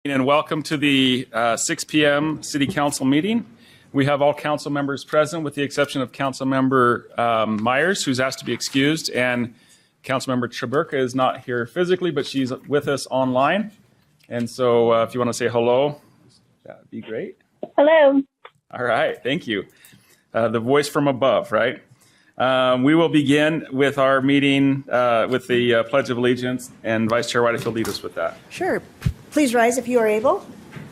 And welcome to the 6 p.m. City Council meeting. We have all council members present with the exception of Council Member Myers, who's asked to be excused, and Council Member Chaburka is not here physically, but she's with us online. And so if you want to say hello, that would be great. Hello. All right, thank you. The voice from above, right? We will begin with our meeting with the Pledge of Allegiance, and Vice Chair White, if you'll lead us with that. Sure. Please rise if you are able.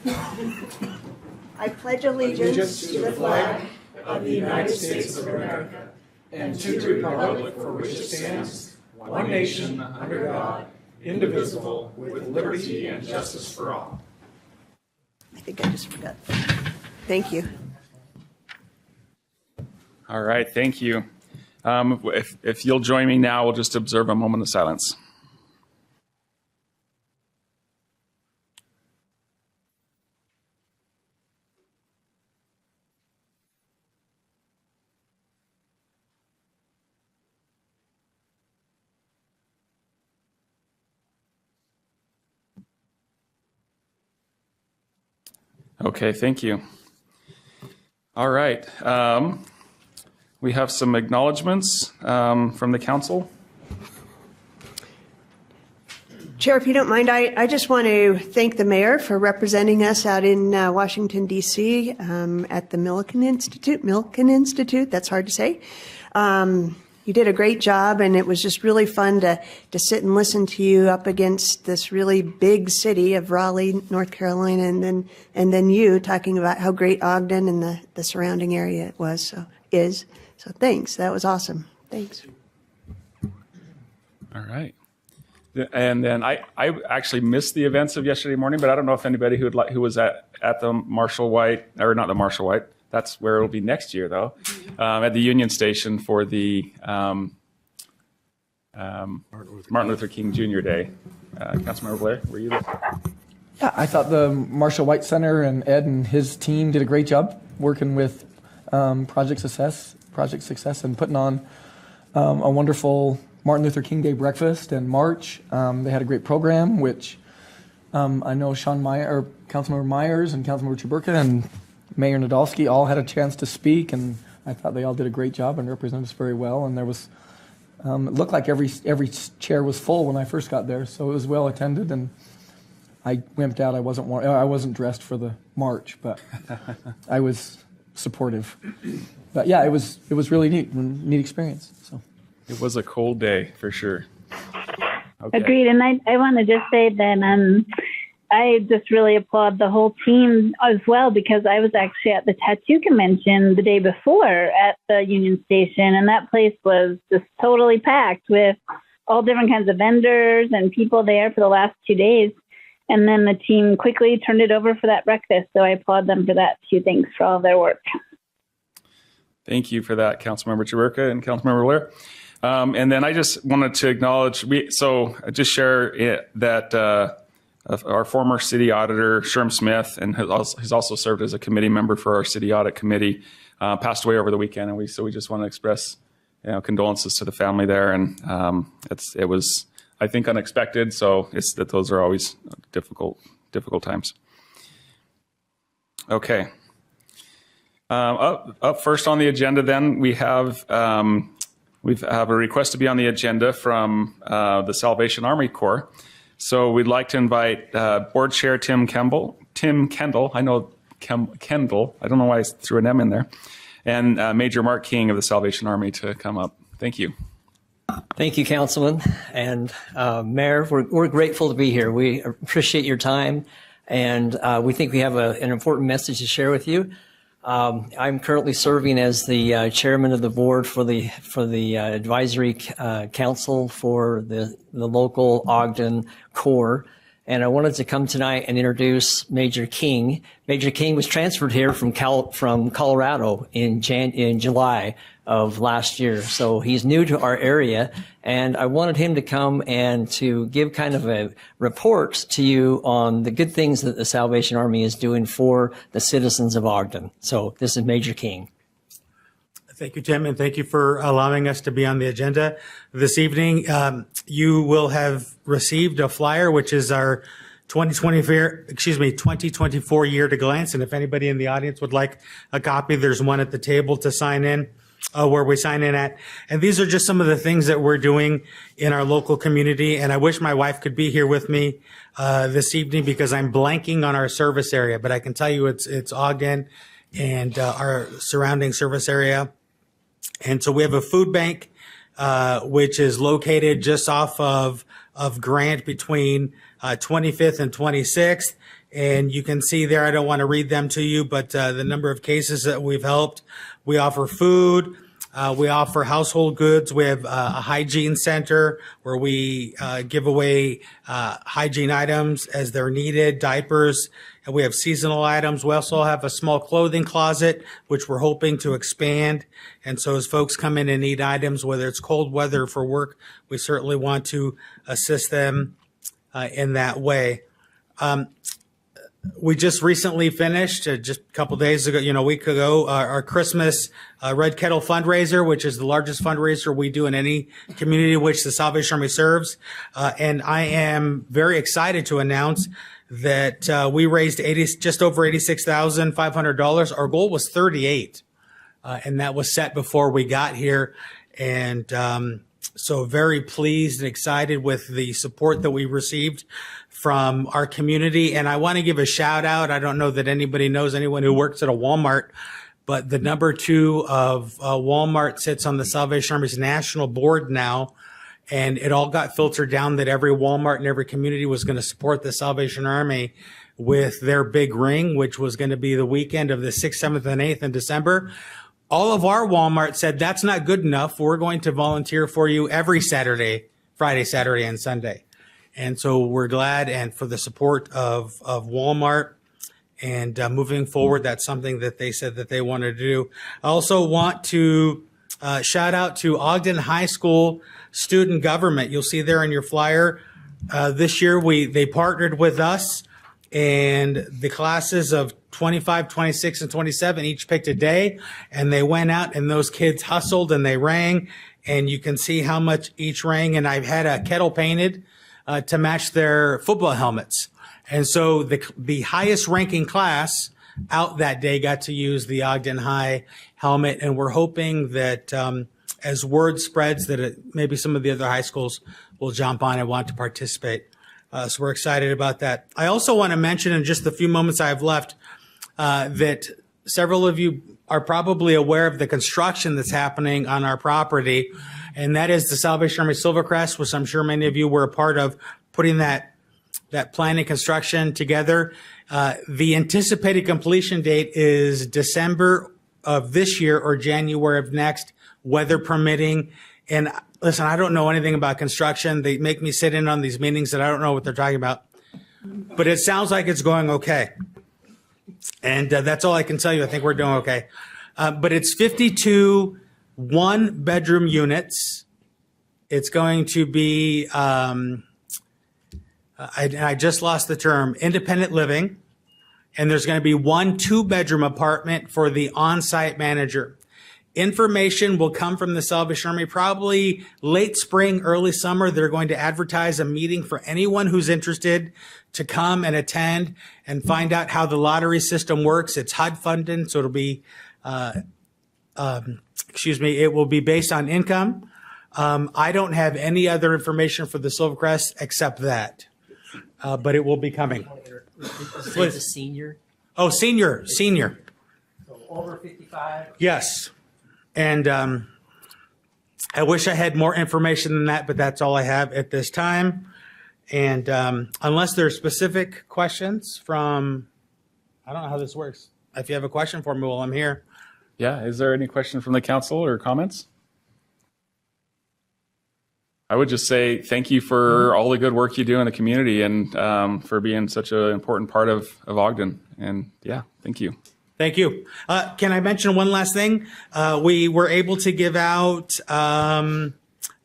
I pledge allegiance to the flag of the United States of America and to the republic for which it stands, one nation, under God, indivisible, with liberty and justice for all. I think I just forgot. Thank you. All right, thank you. If you'll join me now, we'll just observe a moment of silence. Okay, thank you. All right. We have some acknowledgements from the council. Chair, if you don't mind, I just want to thank the mayor for representing us out in Washington, D.C. At the Milken Institute, that's hard to say. You did a great job, and it was just really fun to sit and listen to you up against this really big city of Raleigh, North Carolina, and then you talking about how great Ogden and the surrounding area is. So thanks. That was awesome. Thanks. All right. And then I actually missed the events of yesterday morning, but I don't know if anybody who was at the Marshall White, or not the Marshall White, that's where it'll be next year, though, at the Union Station for the Martin Luther King Jr. Day. Councilmember Blair, were you there? Yeah, I thought the Marshall White Center and Ed and his team did a great job working with Project Success and putting on a wonderful Martin Luther King Day breakfast and march. They had a great program, which I know Councilmember Myers and Councilmember Chaburka and Mayor Nadolski all had a chance to speak, and I thought they all did a great job and represented us very well. And there was, it looked like every chair was full when I first got there, so it was well attended. And I wimped out. I wasn't dressed for the march, but I was supportive. But yeah, it was really neat experience. So it was a cold day for sure. Okay. Agreed. And I want to just say that I just really applaud the whole team as well, because I was actually at the tattoo convention the day before at the Union Station, and that place was just totally packed with all different kinds of vendors and people there for the last 2 days. And then the team quickly turned it over for that breakfast. So I applaud them for that too. Thanks for all their work. Thank you for that, Councilmember Chaburka and Councilmember Blair. And then I just wanted to acknowledge, just share that our former city auditor, Sherm Smith, and has also served as a committee member for our city audit committee, passed away over the weekend. And we just want to express condolences to the family there. And it was, I think, unexpected. So those are always difficult times. Okay. Up first on the agenda, then we have a request to be on the agenda from the Salvation Army Corps. So we'd like to invite Board Chair Tim Kendall. I know Kendall. I don't know why I threw an M in there. And Major Mark King of the Salvation Army to come up. Thank you. Thank you, Councilman. And Mayor, we're grateful to be here. We appreciate your time, and we think we have an important message to share with you. I'm currently serving as the chairman of the board for the advisory council for the local Ogden Corps, and I wanted to come tonight and introduce Major King. Major King was transferred here from Colorado in July of last year, so he's new to our area, and I wanted him to come and to give kind of a report to you on the good things that the Salvation Army is doing for the citizens of Ogden. So this is Major King. Thank you, Tim, and thank you for allowing us to be on the agenda this evening. You will have received a flyer, which is our 2024 year to glance. And if anybody in the audience would like a copy, there's one at the table to sign in, where we sign in at. And these are just some of the things that we're doing in our local community. And I wish my wife could be here with me this evening because I'm blanking on our service area, but I can tell you it's Ogden and our surrounding service area. And so we have a food bank, which is located just off of Grant between 25th and 26th. And you can see there, I don't want to read them to you, but the number of cases that we've helped. We offer food. We offer household goods. We have a hygiene center where we give away hygiene items as they're needed, diapers, and we have seasonal items. We also have a small clothing closet, which we're hoping to expand. And so as folks come in and need items, whether it's cold weather for work, we certainly want to assist them in that way. We just recently finished, just a couple days ago, a week ago, our Christmas Red Kettle fundraiser, which is the largest fundraiser we do in any community which the Salvation Army serves. And I am very excited to announce that we raised just over $86,500. Our goal was 38, and that was set before we got here. And so very pleased and excited with the support that we received from our community. And I want to give a shout out. I don't know that anybody knows anyone who works at a Walmart, but the number 2 of Walmart sits on the Salvation Army's national board now. And it all got filtered down that every Walmart and every community was going to support the Salvation Army with their big ring, which was going to be the weekend of the 6th, 7th, and 8th in December. All of our Walmart said, that's not good enough. We're going to volunteer for you every Saturday, Friday, Saturday, and Sunday. And so we're glad and for the support of Walmart. And moving forward, that's something that they said that they wanted to do. I also want to shout out to Ogden High School student government. You'll see there in your flyer. This year, they partnered with us, and the classes of 25, 26, and 27 each picked a day, and they went out, and those kids hustled, and they rang, and you can see how much each rang. And I've had a kettle painted to match their football helmets. And so the highest ranking class out that day got to use the Ogden High helmet. And we're hoping that as word spreads that maybe some of the other high schools will jump on and want to participate. So we're excited about that. I also want to mention in just the few moments I have left that several of you are probably aware of the construction that's happening on our property. And that is the Salvation Army Silvercrest, which I'm sure many of you were a part of putting that plan and construction together. The anticipated completion date is December of this year or January of next, weather permitting. And listen, I don't know anything about construction. They make me sit in on these meetings that I don't know what they're talking about. But it sounds like it's going okay. And that's all I can tell you. I think we're doing okay. But it's 52 one-bedroom units. It's going to be, I just lost the term, independent living. And there's going to be 1 two-bedroom apartment for the on-site manager. Information will come from the Salvation Army probably late spring, early summer. They're going to advertise a meeting for anyone who's interested to come and attend and find out how the lottery system works. It's HUD funded, so it'll be, it will be based on income. I don't have any other information for the Silvercrest except that, but it will be coming. Is it a senior? Oh, senior. So over 55? Yes. And I wish I had more information than that, but that's all I have at this time. And unless there are specific questions from, I don't know how this works. If you have a question for me while I'm here. Yeah, is there any question from the council or comments? I would just say thank you for all the good work you do in the community and for being such an important part of Ogden. And yeah, thank you. Thank you. Can I mention one last thing? We were able to give out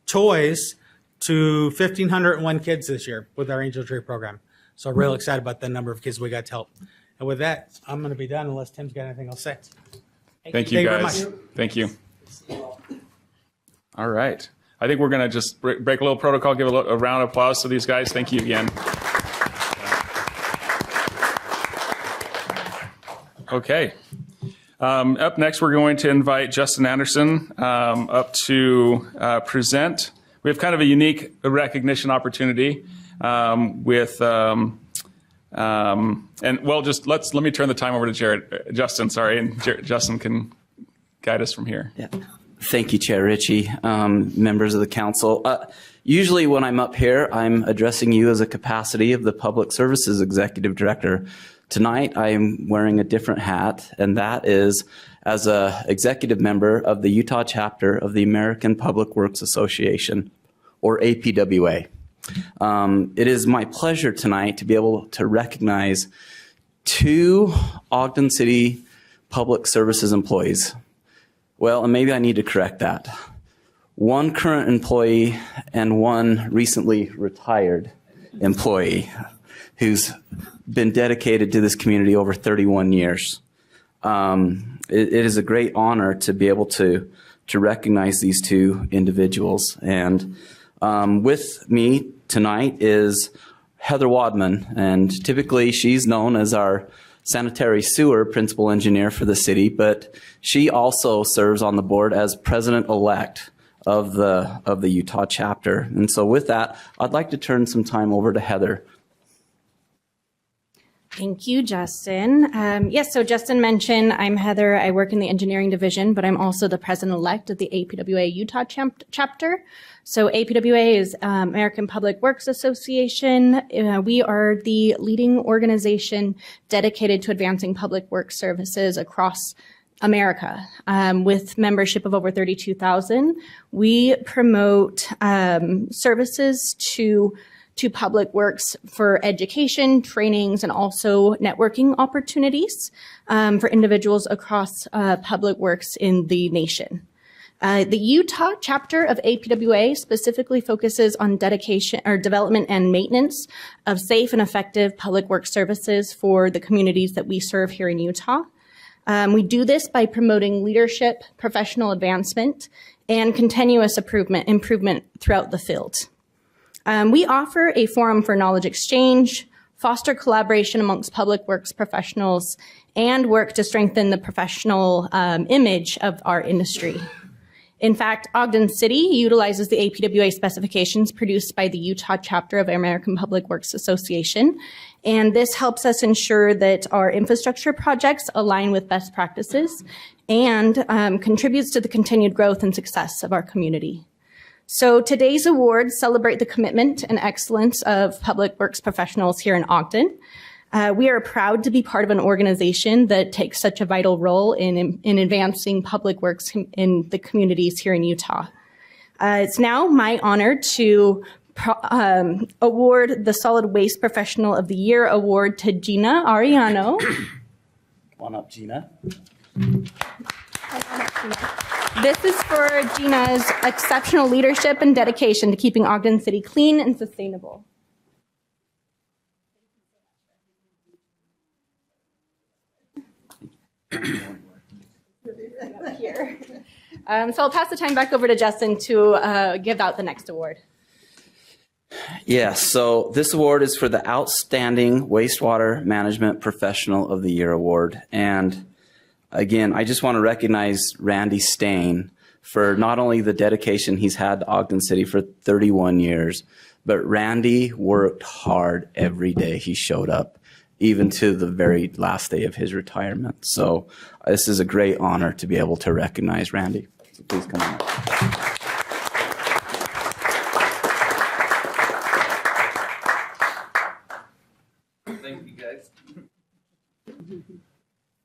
toys to 1,501 kids this year with our Angel Tree program. So real excited about the number of kids we got to help. And with that, I'm going to be done unless Tim's got anything else to say. Thank you, very guys. much. Thank you. All right. I think we're going to just break a little protocol, give a round of applause to these guys. Thank you again. Okay. Up next, we're going to invite Justin Anderson up to present. We have kind of a unique recognition opportunity with, and well, just let me turn the time over to Justin, and Justin can guide us from here. Yeah. Thank you, Chair Ritchie, members of the council. Usually when I'm up here, I'm addressing you as a capacity of the Public Services Executive Director. Tonight, I am wearing a different hat, and that is as a executive member of the Utah chapter of the American Public Works Association, or APWA. It is my pleasure tonight to be able to recognize 2 Ogden City Public Services employees. Well, and maybe I need to correct that. 1 current employee and 1 recently retired employee who's been dedicated to this community over 31 years. It is a great honor to be able to recognize these 2 individuals. And with me tonight is Heather Wadman, and typically she's known as our sanitary sewer principal engineer for the city, but she also serves on the board as president-elect of the Utah chapter. And so with that, I'd like to turn some time over to Heather. Thank you, Justin. Yes, so Justin mentioned I'm Heather. I work in the engineering division, but I'm also the president-elect of the APWA Utah chapter. So APWA is American Public Works Association. We are the leading organization dedicated to advancing public works services across America. With membership of over 32,000, we promote services to public works for education, trainings, and also networking opportunities for individuals across public works in the nation. The Utah chapter of APWA specifically focuses on dedication or development and maintenance of safe and effective public works services for the communities that we serve here in Utah. We do this by promoting leadership, professional advancement, and continuous improvement throughout the field. We offer a forum for knowledge exchange, foster collaboration amongst public works professionals, and work to strengthen the professional image of our industry. In fact, Ogden City utilizes the APWA specifications produced by the Utah chapter of American Public Works Association, and this helps us ensure that our infrastructure projects align with best practices and contributes to the continued growth and success of our community. So today's awards celebrate the commitment and excellence of public works professionals here in Ogden. We are proud to be part of an organization that takes such a vital role in advancing public works in the communities here in Utah. It's now my honor to award the Solid Waste Professional of the Year award to Gina Ariano. Come on up, Gina. This is for Gina's exceptional leadership and dedication to keeping Ogden City clean and sustainable. Here. So I'll pass the time back over to Justin to give out the next award. Yes, so this award is for the Outstanding Wastewater Management Professional of the Year award. And again, I just want to recognize Randy Stain for not only the dedication he's had to Ogden City for 31 years, but Randy worked hard every day he showed up, even to the very last day of his retirement. So this is a great honor to be able to recognize Randy. So please come on up. Thank you, guys.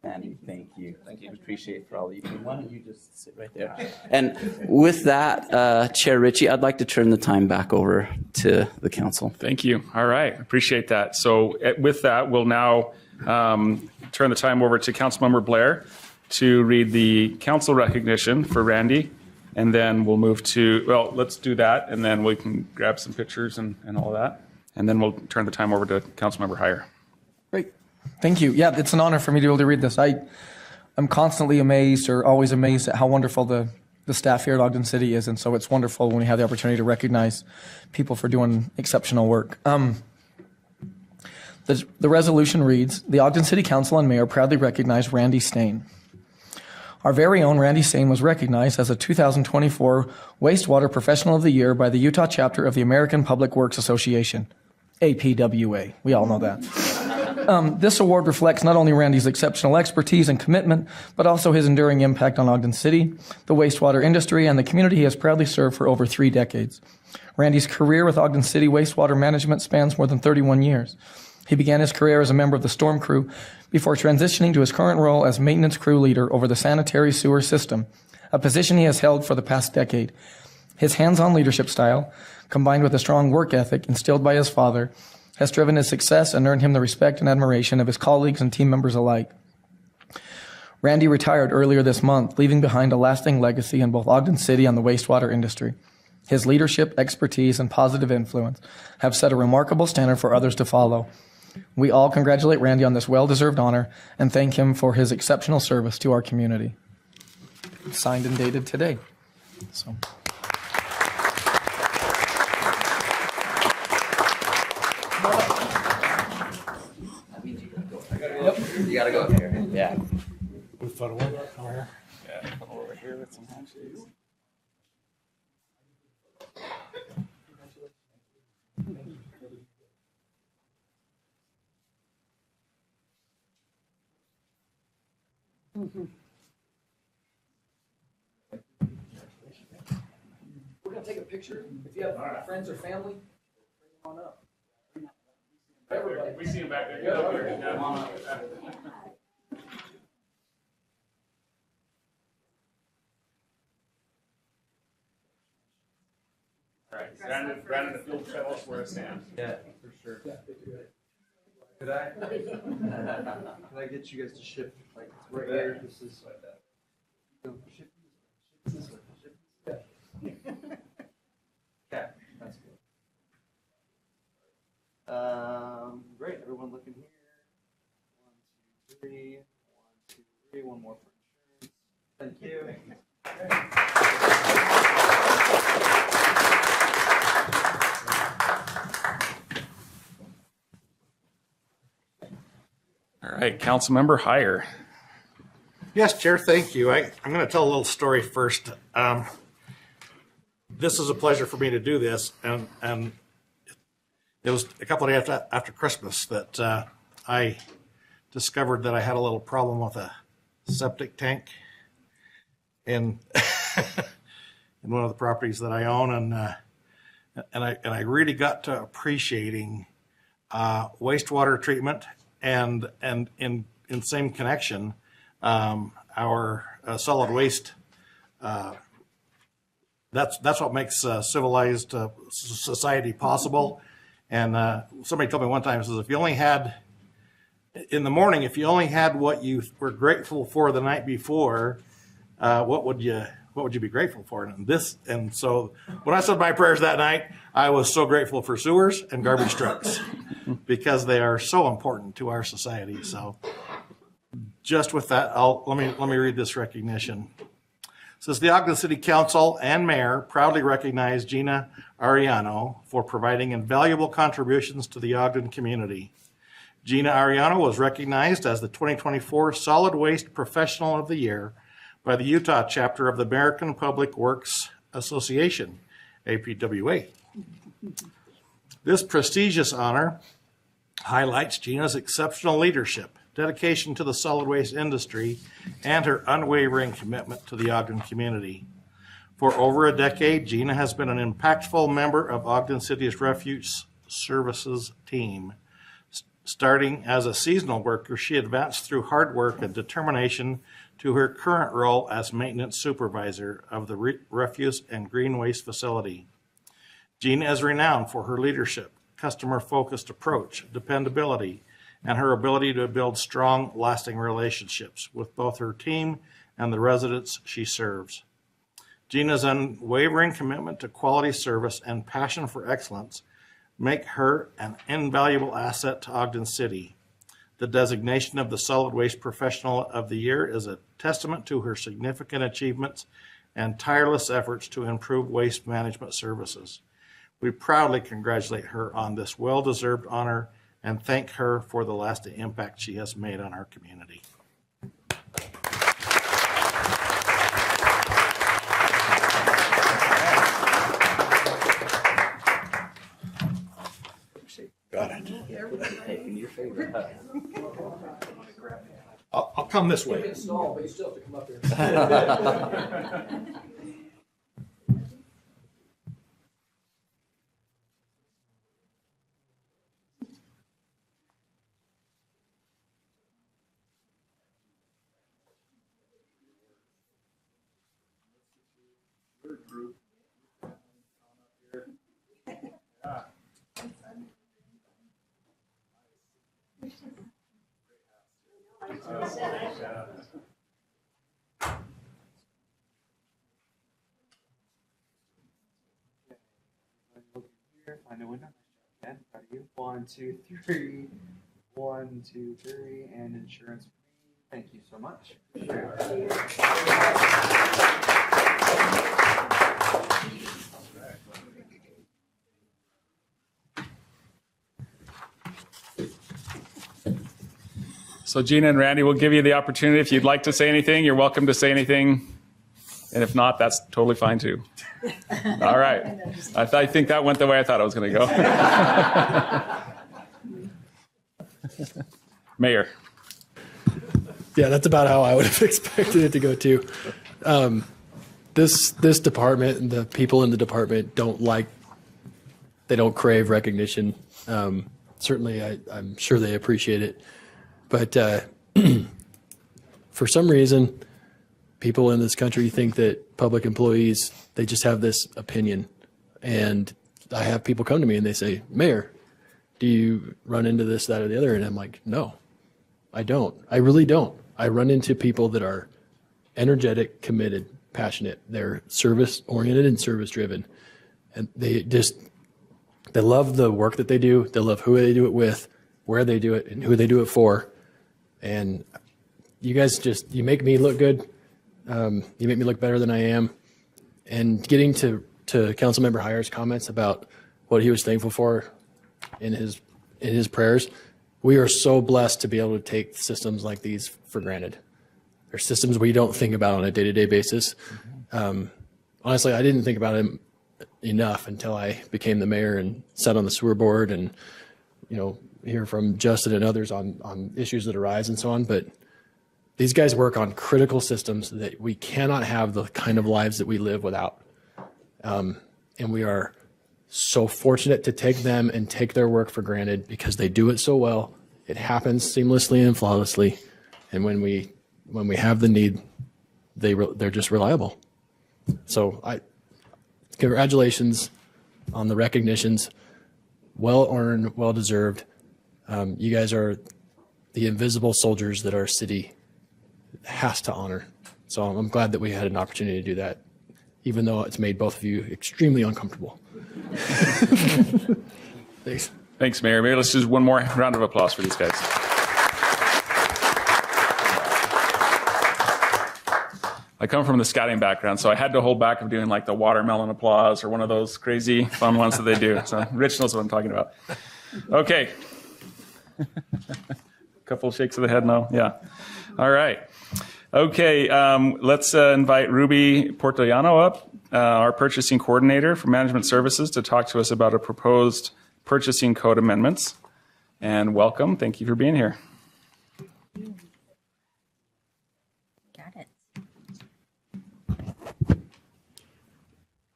Randy, thank you. Thank you. Appreciate it for all you do. Why don't you just sit right there? And with that, Chair Ritchie, I'd like to turn the time back over to the council. Thank you. All right. Appreciate that. So with that, we'll now turn the time over to Councilmember Blair to read the council recognition for Randy. And then we'll move to, well, let's do that. And then we can grab some pictures and all that. And then we'll turn the time over to Councilmember Heyer. Great. Thank you. Yeah, it's an honor for me to be able to read this. I'm constantly amazed, or always amazed, at how wonderful the staff here at Ogden City is. And so it's wonderful when we have the opportunity to recognize people for doing exceptional work. The resolution reads, the Ogden City Council and Mayor proudly recognize Randy Stain. Our very own Randy Stain was recognized as a 2024 Wastewater Professional of the Year by the Utah chapter of the American Public Works Association, APWA. We all know that. This award reflects not only Randy's exceptional expertise and commitment, but also his enduring impact on Ogden City, the wastewater industry, and the community he has proudly served for over 3 decades. Randy's career with Ogden City Wastewater Management spans more than 31 years. He began his career as a member of the storm crew before transitioning to his current role as maintenance crew leader over the sanitary sewer system, a position he has held for the past decade. His hands-on leadership style, combined with a strong work ethic instilled by his father, has driven his success and earned him the respect and admiration of his colleagues and team members alike. Randy retired earlier this month, leaving behind a lasting legacy in both Ogden City and the wastewater industry. His leadership, expertise, and positive influence have set a remarkable standard for others to follow. We all congratulate Randy on this well-deserved honor and thank him for his exceptional service to our community. Signed and dated today. So. You gotta go up here. Yeah. With photo one over here. Yeah, over here with some handshakes. We're going to take a picture. If you have friends or family, bring them on up. Everybody. We see him back there. Get up here. Yeah, come on up. All right, Brandon, the field tell us where it stands. Yeah, for sure. Could I get you guys to shift like right here? This is shift this way. Yeah, that's good. Great. Everyone looking here. 1, 2, 3. 1, 2, 3. One more for insurance. Thank you. All right, Councilmember Heyer. Yes, Chair, thank you. I'm going to tell a little story first. This is a pleasure for me to do this, and it was a couple of days after Christmas that I discovered that I had a little problem with a septic tank in in one of the properties that I own, and I really got to appreciating wastewater treatment and in same connection our solid waste. That's what makes civilized society possible. And somebody told me one time, says, if you only had, in the morning, if you only had what you were grateful for the night before, what would you be grateful for? And so when I said my prayers that night, I was so grateful for sewers and garbage trucks because they are so important to our society. So just with that, let me read this recognition. It says, the Ogden City Council and Mayor proudly recognize Gina Ariano for providing invaluable contributions to the Ogden community. Gina Ariano was recognized as the 2024 Solid Waste Professional of the Year by the Utah chapter of the American Public Works Association, APWA. This prestigious honor highlights Gina's exceptional leadership, dedication to the solid waste industry, and her unwavering commitment to the Ogden community. For over a decade, Gina has been an impactful member of Ogden City's Refuse Services team. Starting as a seasonal worker, she advanced through hard work and determination to her current role as maintenance supervisor of the refuse and green waste facility. Gina is renowned for her leadership, customer-focused approach, dependability, and her ability to build strong, lasting relationships with both her team and the residents she serves. Gina's unwavering commitment to quality service and passion for excellence make her an invaluable asset to Ogden City. The designation of the Solid Waste Professional of the Year is a testament to her significant achievements and tireless efforts to improve waste management services. We proudly congratulate her on this well-deserved honor and thank her for the lasting impact she has made on our community. Got it. I'll come this way. But you still have to come up here. Find a window. Again, proud of you. 1, 2, 3. 1, 2, 3. And insurance. Thank you so much. So Gina and Randy will give you the opportunity. If you'd like to say anything, you're welcome to say anything. And if not, that's totally fine too. All right. I think that went the way I thought it was going to go. Mayor. Yeah, that's about how I would have expected it to go too. This department and the people in the department they don't crave recognition. Certainly, I'm sure they appreciate it. But for some reason, people in this country think that public employees, they just have this opinion. And I have people come to me and they say, Mayor, do you run into this, that, or the other? And I'm like, no, I don't. I really don't. I run into people that are energetic, committed, passionate. They're service-oriented and service-driven. And they love the work that they do. They love who they do it with, where they do it, and who they do it for. And you guys you make me look good. You make me look better than I am. And getting to Councilmember Heyer's comments about what he was thankful for in his prayers, we are so blessed to be able to take systems like these for granted. They're systems we don't think about on a day-to-day basis. Honestly, I didn't think about it enough until I became the mayor and sat on the sewer board and, hear from Justin and others on issues that arise and so on. But these guys work on critical systems that we cannot have the kind of lives that we live without. And we are so fortunate to take them and take their work for granted because they do it so well. It happens seamlessly and flawlessly. And when we have the need, they're just reliable. So congratulations on the recognitions. Well earned, well deserved. You guys are the invisible soldiers that our city has to honor. So I'm glad that we had an opportunity to do that, even though it's made both of you extremely uncomfortable. Thanks. Thanks, Mayor. Maybe let's do one more round of applause for these guys. I come from the scouting background, so I had to hold back of doing like the watermelon applause or one of those crazy fun ones that they do. So Rich knows what I'm talking about. Okay. Couple of shakes of the head now. Yeah. All right. Okay. Let's invite Ruby Portoyano up, our purchasing coordinator for management services, to talk to us about a proposed purchasing code amendments. And welcome. Thank you for being here. Got it.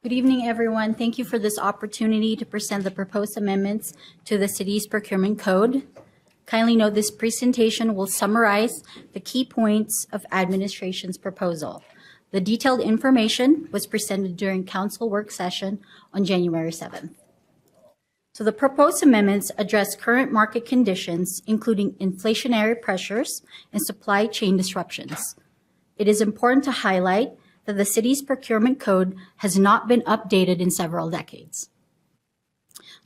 Good evening, everyone. Thank you for this opportunity to present the proposed amendments to the city's procurement code. Kindly note this presentation will summarize the key points of administration's proposal. The detailed information was presented during council work session on January 7th. So the proposed amendments address current market conditions, including inflationary pressures and supply chain disruptions. It is important to highlight that the city's procurement code has not been updated in several decades.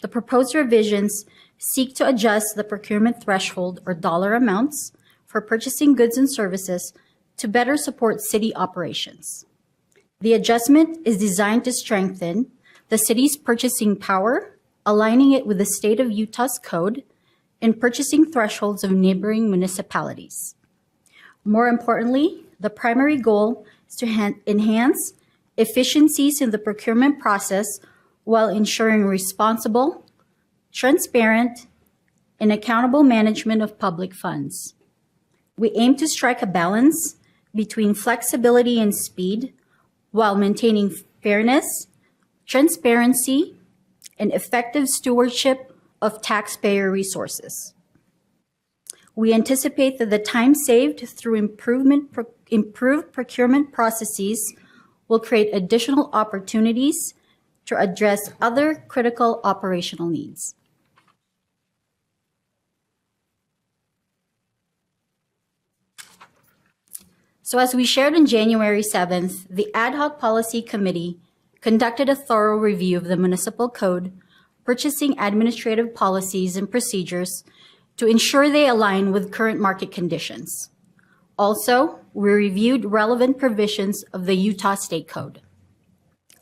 The proposed revisions seek to adjust the procurement threshold or dollar amounts for purchasing goods and services to better support city operations. The adjustment is designed to strengthen the city's purchasing power, aligning it with the state of Utah's code in purchasing thresholds of neighboring municipalities. More importantly, the primary goal is to enhance efficiencies in the procurement process while ensuring responsible, transparent, and accountable management of public funds. We aim to strike a balance between flexibility and speed while maintaining fairness, transparency, and effective stewardship of taxpayer resources. We anticipate that the time saved through improved procurement processes will create additional opportunities to address other critical operational needs. So as we shared on January 7th, the Ad Hoc Policy Committee conducted a thorough review of the Municipal Code, purchasing administrative policies and procedures to ensure they align with current market conditions. Also, we reviewed relevant provisions of the Utah State Code.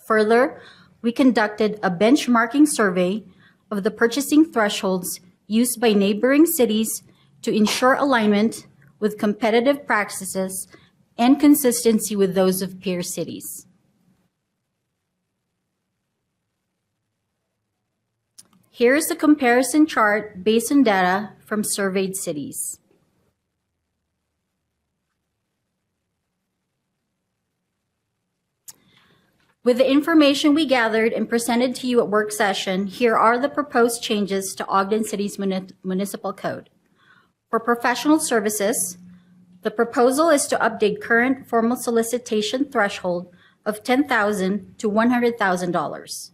Further, we conducted a benchmarking survey of the purchasing thresholds used by neighboring cities to ensure alignment with competitive practices and consistency with those of peer cities. Here is the comparison chart based on data from surveyed cities. With the information we gathered and presented to you at work session, here are the proposed changes to Ogden City's municipal code. For professional services, the proposal is to update current formal solicitation threshold of $10,000 to $100,000.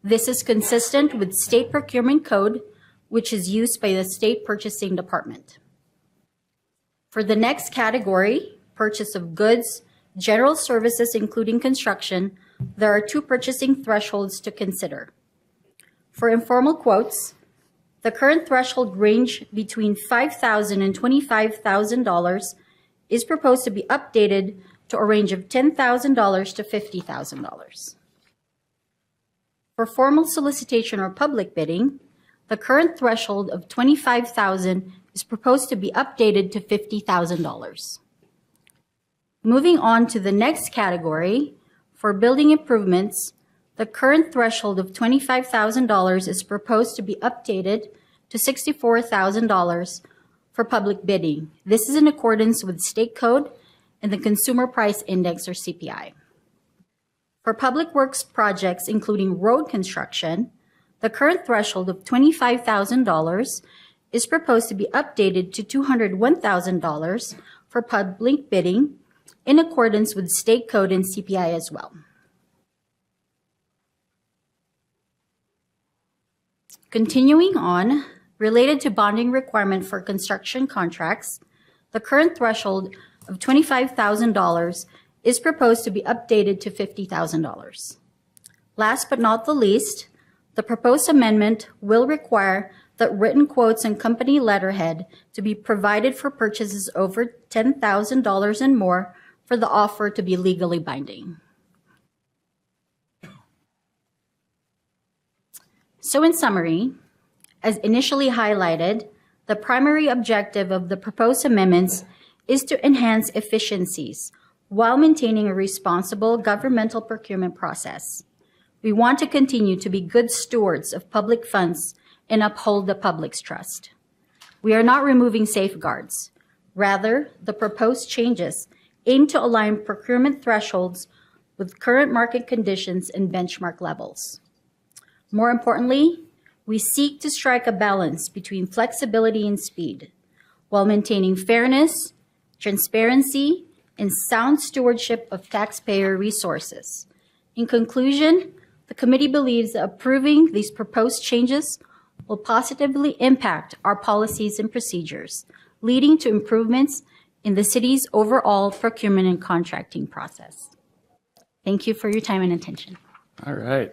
This is consistent with state procurement code, which is used by the state purchasing department. For the next category, purchase of goods, general services, including construction, there are two purchasing thresholds to consider. For informal quotes, the current threshold range between $5,000 and $25,000 is proposed to be updated to a range of $10,000 to $50,000. For formal solicitation or public bidding, the current threshold of $25,000 is proposed to be updated to $50,000. Moving on to the next category, for building improvements, the current threshold of $25,000 is proposed to be updated to $64,000 for public bidding. This is in accordance with state code and the Consumer Price Index, or CPI. For public works projects, including road construction, the current threshold of $25,000 is proposed to be updated to $201,000 for public bidding in accordance with state code and CPI as well. Continuing on, related to bonding requirement for construction contracts, the current threshold of $25,000 is proposed to be updated to $50,000. Last but not the least, the proposed amendment will require that written quotes and company letterhead to be provided for purchases over $10,000 and more for the offer to be legally binding. So in summary, as initially highlighted, the primary objective of the proposed amendments is to enhance efficiencies while maintaining a responsible governmental procurement process. We want to continue to be good stewards of public funds and uphold the public's trust. We are not removing safeguards. Rather, the proposed changes aim to align procurement thresholds with current market conditions and benchmark levels. More importantly, we seek to strike a balance between flexibility and speed, while maintaining fairness, transparency, and sound stewardship of taxpayer resources. In conclusion, the committee believes that approving these proposed changes will positively impact our policies and procedures, leading to improvements in the city's overall procurement and contracting process. Thank you for your time and attention. All right.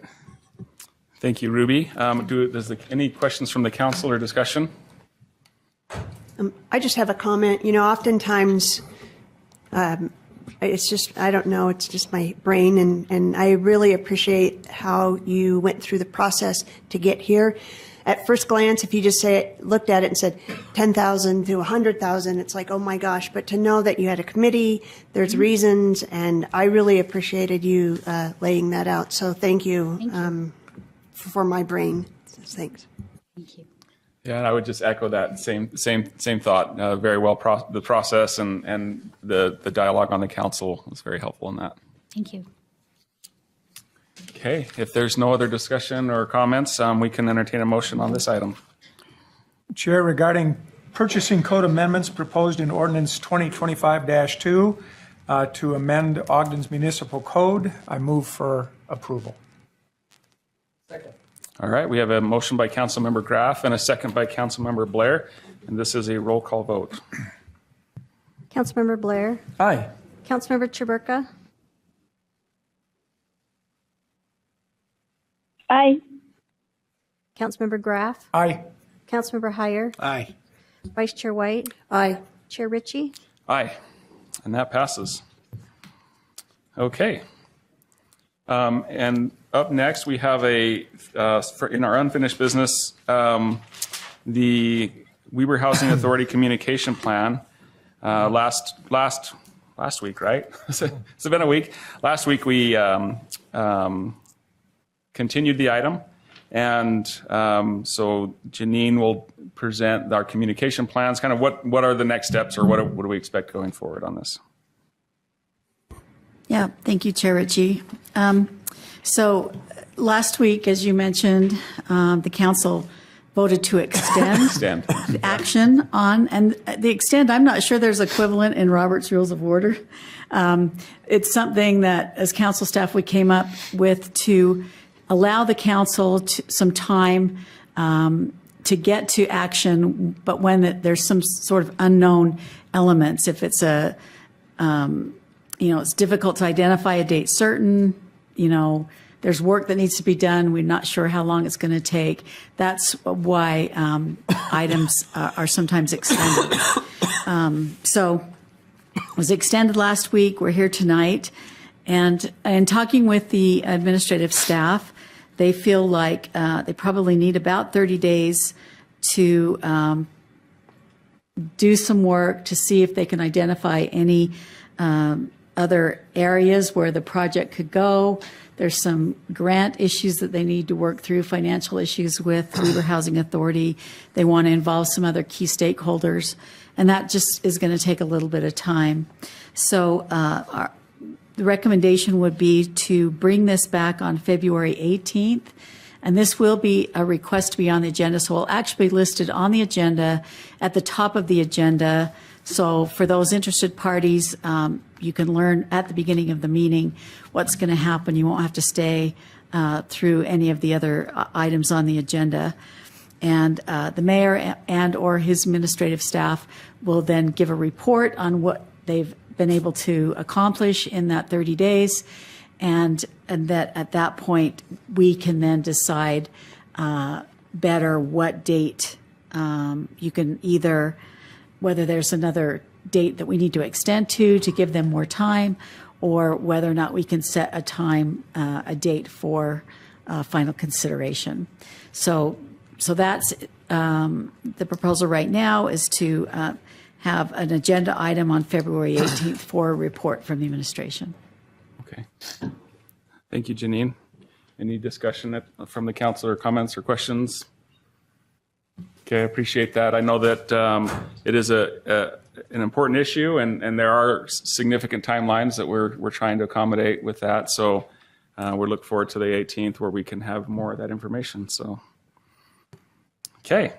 Thank you, Ruby. Any questions from the council or discussion? I just have a comment. You know, oftentimes, it's just, I don't know, it's just my brain, and I really appreciate how you went through the process to get here. at first glance, if you just looked at it and said 10,000 to 100,000, it's like, oh my gosh. But to know that you had a committee, there's reasons, and I really appreciated you laying that out. So thank you, for my brain. Thanks. Thank you. Yeah, and I would just echo that same thought. Very well, the process and the dialogue on the council was very helpful in that. Thank you. Okay, if there's no other discussion or comments, we can entertain a motion on this item. Chair, regarding purchasing code amendments proposed in ordinance 2025-2 to amend Ogden's municipal code, I move for approval. Second. All right, we have a motion by Councilmember Graff and a second by Councilmember Blair, and this is a roll call vote. Councilmember Blair. Aye. Councilmember Chaburka. Aye. Councilmember Graff. Aye. Councilmember Heyer. Aye. Vice Chair White. Aye. Chair Ritchie. Aye, and that passes. Okay. And up next, we have in our unfinished business, the Weber Housing Authority Communication Plan. Last week, right? It's been a week. Last week we continued the item, and so Janine will present our communication plans. Kind of what are the next steps, or what do we expect going forward on this? Yeah, thank you, Chair Ritchie. So last week, as you mentioned, the council voted to extend the action on, and the extend, I'm not sure there's equivalent in Robert's Rules of Order. It's something that as council staff we came up with to allow the council some time to get to action, but when there's some sort of unknown elements, if it's it's difficult to identify a date certain, there's work that needs to be done. We're not sure how long it's going to take. That's why items are sometimes extended. So it was extended last week. We're here tonight. And talking with the administrative staff, they feel like they probably need about 30 days to do some work to see if they can identify any other areas where the project could go. There's some grant issues that they need to work through, financial issues with Weber Housing Authority. They want to involve some other key stakeholders, and that just is going to take a little bit of time. So the recommendation would be to bring this back on February 18th, and this will be a request to be on the agenda, so it'll actually be listed on the agenda at the top of the agenda. So for those interested parties, you can learn at the beginning of the meeting what's going to happen. You won't have to stay through any of the other items on the agenda. And the mayor and or his administrative staff will then give a report on what they've been able to accomplish in that 30 days. And that at that point, we can then decide better what date you can either, whether there's another date that we need to extend to give them more time, or whether or not we can set a time, a date for final consideration. So that's the proposal right now is to have an agenda item on February 18th for a report from the administration. Okay. Thank you, Janine. Any discussion from the council or comments or questions? Okay, I appreciate that. I know that it is an important issue, and there are significant timelines that we're trying to accommodate with that. So we look forward to the 18th where we can have more of that information. So, okay.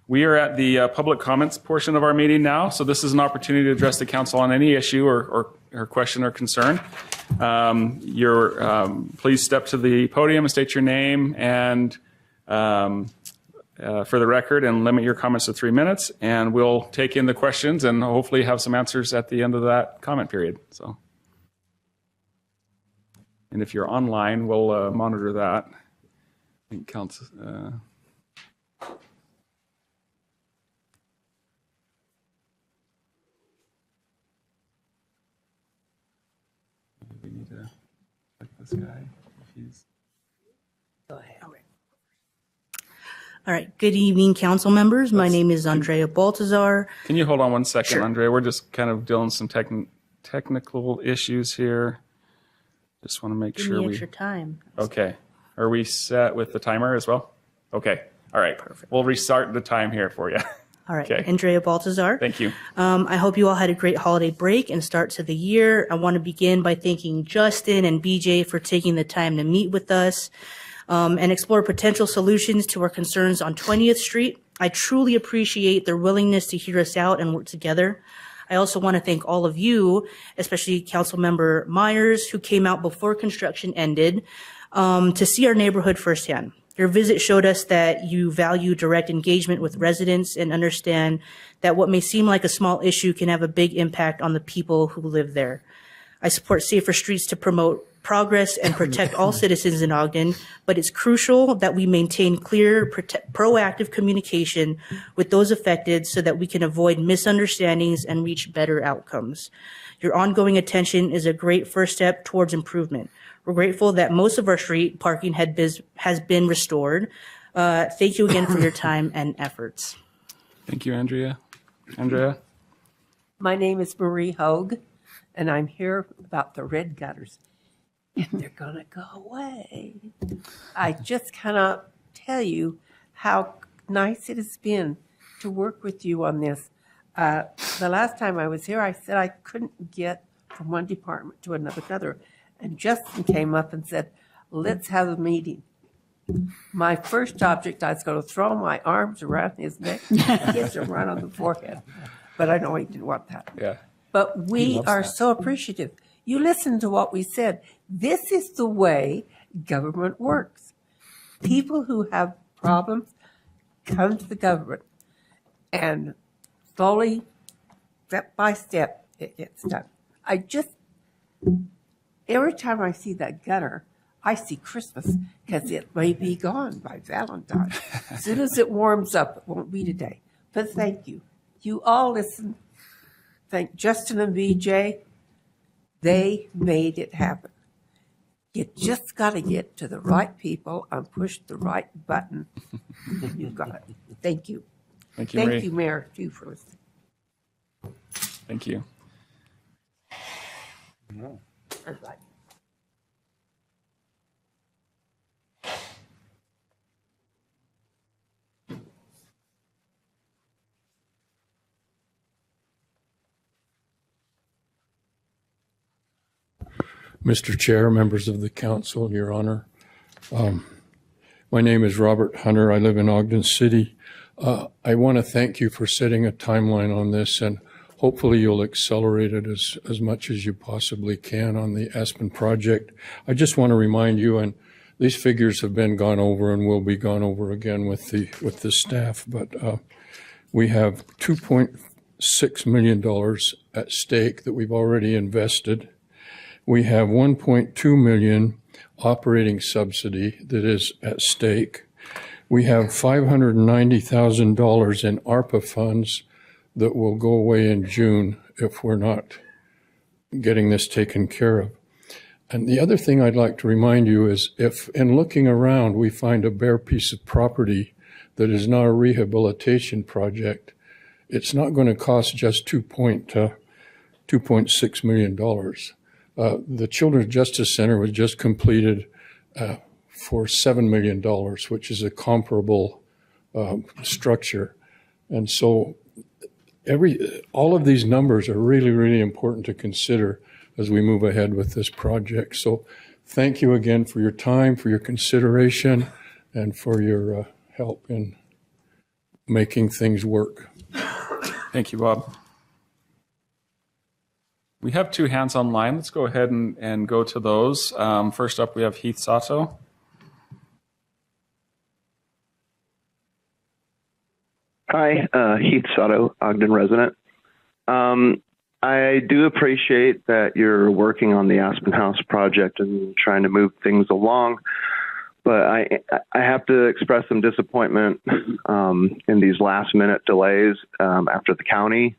We are at the public comments portion of our meeting now. So this is an opportunity to address the council on any issue or question or concern. Please step to the podium and state your name and for the record, and limit your comments to 3 minutes, and we'll take in the questions and hopefully have some answers at the end of that comment period. So, and if you're online, we'll monitor that. I think counts. We need to check this guy if he's. Go ahead. All right. Good evening, council members. My name is Andrea Baltazar. Can you hold on one second, Sure. Andrea? We're just kind of dealing with some technical issues here. Just want to make Give sure me we. extra time. Okay. Are we set with the timer as well? Okay. All right. Perfect. We'll restart the time here for you. All right. Okay. Andrea Baltazar. Thank you. I hope you all had a great holiday break and start to the year. I want to begin by thanking Justin and BJ for taking the time to meet with us and explore potential solutions to our concerns on 20th Street. I truly appreciate their willingness to hear us out and work together. I also want to thank all of you, especially Councilmember Myers, who came out before construction ended to see our neighborhood firsthand. Your visit showed us that you value direct engagement with residents and understand that what may seem like a small issue can have a big impact on the people who live there. I support safer streets to promote progress and protect all citizens in Ogden, but it's crucial that we maintain clear, proactive communication with those affected so that we can avoid misunderstandings and reach better outcomes. Your ongoing attention is a great first step towards improvement. We're grateful that most of our street parking has been restored. Thank you again for your time and efforts. Thank you, Andrea. Andrea? My name is Marie Hogue, and I'm here about the red gutters. And they're going to go away. I just cannot tell you how nice it has been to work with you on this. The last time I was here, I said I couldn't get from one department to another. And Justin came up and said, let's have a meeting. My first object, I was going to throw my arms around his neck and kiss him right on the forehead. But I know he didn't want that. Yeah. But we are so appreciative. You listen to what we said. This is the way government works. People who have problems come to the government, and slowly, step by step, it gets done. Every time I see that gutter, I see Christmas, because it may be gone by Valentine's. As soon as it warms up, it won't be today. But thank you. You all listen. Thank Justin and BJ. They made it happen. You just got to get to the right people and push the right button, and you got it. Thank you. Thank you, Marie. Thank you, Mayor, too, for listening. Thank you. Everybody. Mr. Chair, members of the council, Your Honor. My name is Robert Hunter. I live in Ogden City. I want to thank you for setting a timeline on this, and hopefully you'll accelerate it as much as you possibly can on the Aspen project. I just want to remind you, and these figures have been gone over and will be gone over again with the staff, but we have $2.6 million at stake that we've already invested. We have $1.2 million operating subsidy that is at stake. We have $590,000 in ARPA funds that will go away in June if we're not getting this taken care of. And the other thing I'd like to remind you is if in looking around we find a bare piece of property that is not a rehabilitation project, it's not going to cost just $2.6 million. The Children's Justice Center was just completed for $7 million, which is a comparable structure. And so all of these numbers are really, really important to consider as we move ahead with this project. So thank you again for your time, for your consideration, and for your help in making things work. Thank you, Bob. We have two hands online. Let's go ahead and go to those. First up, we have Heath Sato. Hi, Heath Sato, Ogden resident. I do appreciate that you're working on the Aspen House project and trying to move things along, but I have to express some disappointment in these last-minute delays after the county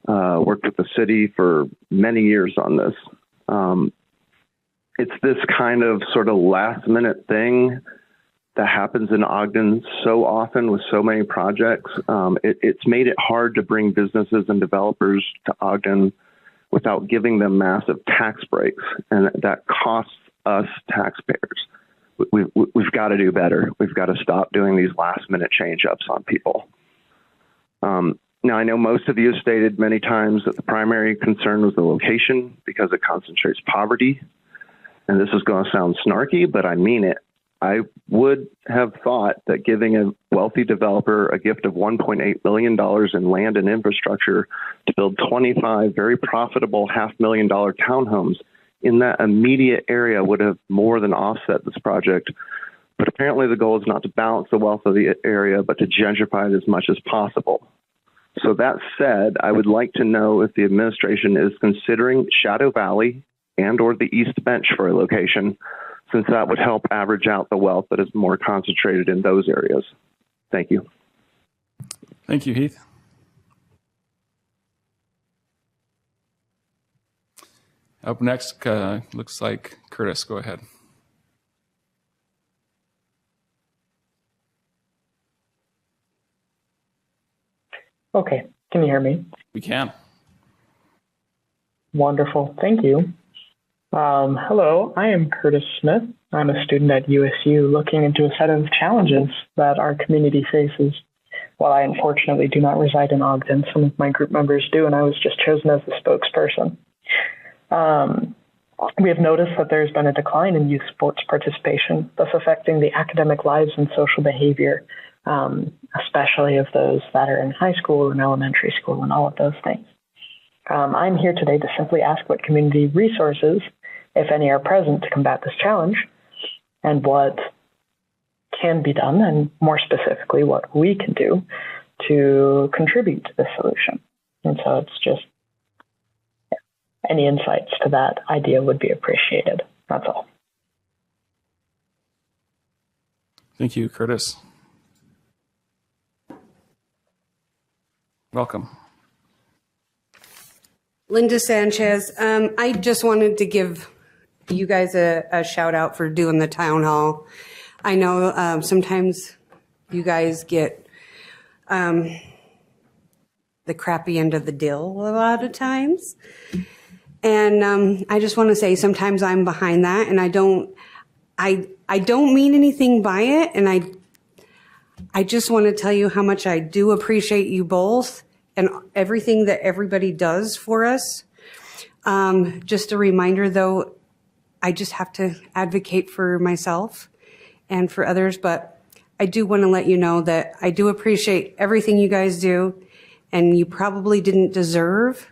worked with the city for many years on this. It's this kind of sort of last-minute thing that happens in Ogden so often with so many projects. It's made it hard to bring businesses and developers to Ogden without giving them massive tax breaks, and that costs us taxpayers. We've got to do better. We've got to stop doing these last-minute change-ups on people. Now, I know most of you have stated many times that the primary concern was the location because it concentrates poverty. And this is going to sound snarky, but I mean it. I would have thought that giving a wealthy developer a gift of $1.8 million in land and infrastructure to build 25 very profitable $500,000 townhomes in that immediate area would have more than offset this project. But apparently the goal is not to balance the wealth of the area, but to gentrify it as much as possible. So that said, I would like to know if the administration is considering Shadow Valley and or the East Bench for a location, since that would help average out the wealth that is more concentrated in those areas. Thank you. Thank you, Heath. Up next, looks like Curtis. Go ahead. Okay, can you hear me? We can. Wonderful, thank you. Hello, I am Curtis Smith. I'm a student at USU looking into a set of challenges that our community faces. While I unfortunately do not reside in Ogden, some of my group members do, and I was just chosen as the spokesperson. We have noticed that there's been a decline in youth sports participation, thus affecting the academic lives and social behavior, especially of those that are in high school and elementary school and all of those things. I'm here today to simply ask what community resources, if any, are present to combat this challenge, and what can be done, and more specifically, what we can do to contribute to this solution. And so it's just any insights to that idea would be appreciated. That's all. Thank you, Curtis. Welcome. Linda Sanchez. I just wanted to give you guys a shout out for doing the town hall. I know sometimes you guys get the crappy end of the deal a lot of times. And I just want to say sometimes I'm behind that, and I don't mean anything by it. And I just want to tell you how much I do appreciate you both and everything that everybody does for us. Just a reminder, though, I just have to advocate for myself and for others, but I do want to let you know that I do appreciate everything you guys do, and you probably didn't deserve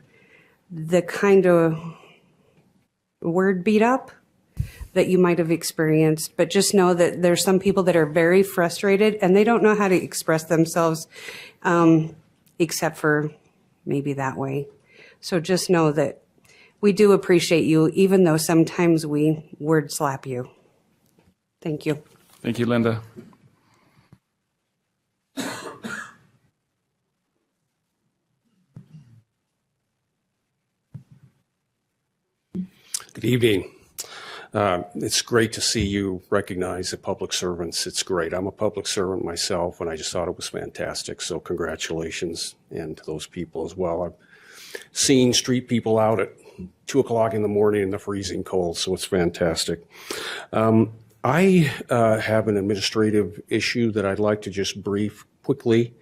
the kind of word beat up that you might have experienced. But just know that there's some people that are very frustrated and they don't know how to express themselves except for maybe that way. So just know that we do appreciate you, even though sometimes we word slap you. Thank you. Thank you, Linda. Good evening. It's great to see you recognize the public servants. It's great. I'm a public servant myself, and I just thought it was fantastic. So congratulations, and to those people as well. I've seen street people out at 2 o'clock in the morning in the freezing cold, so it's fantastic. I have an administrative issue that I'd like to just brief quickly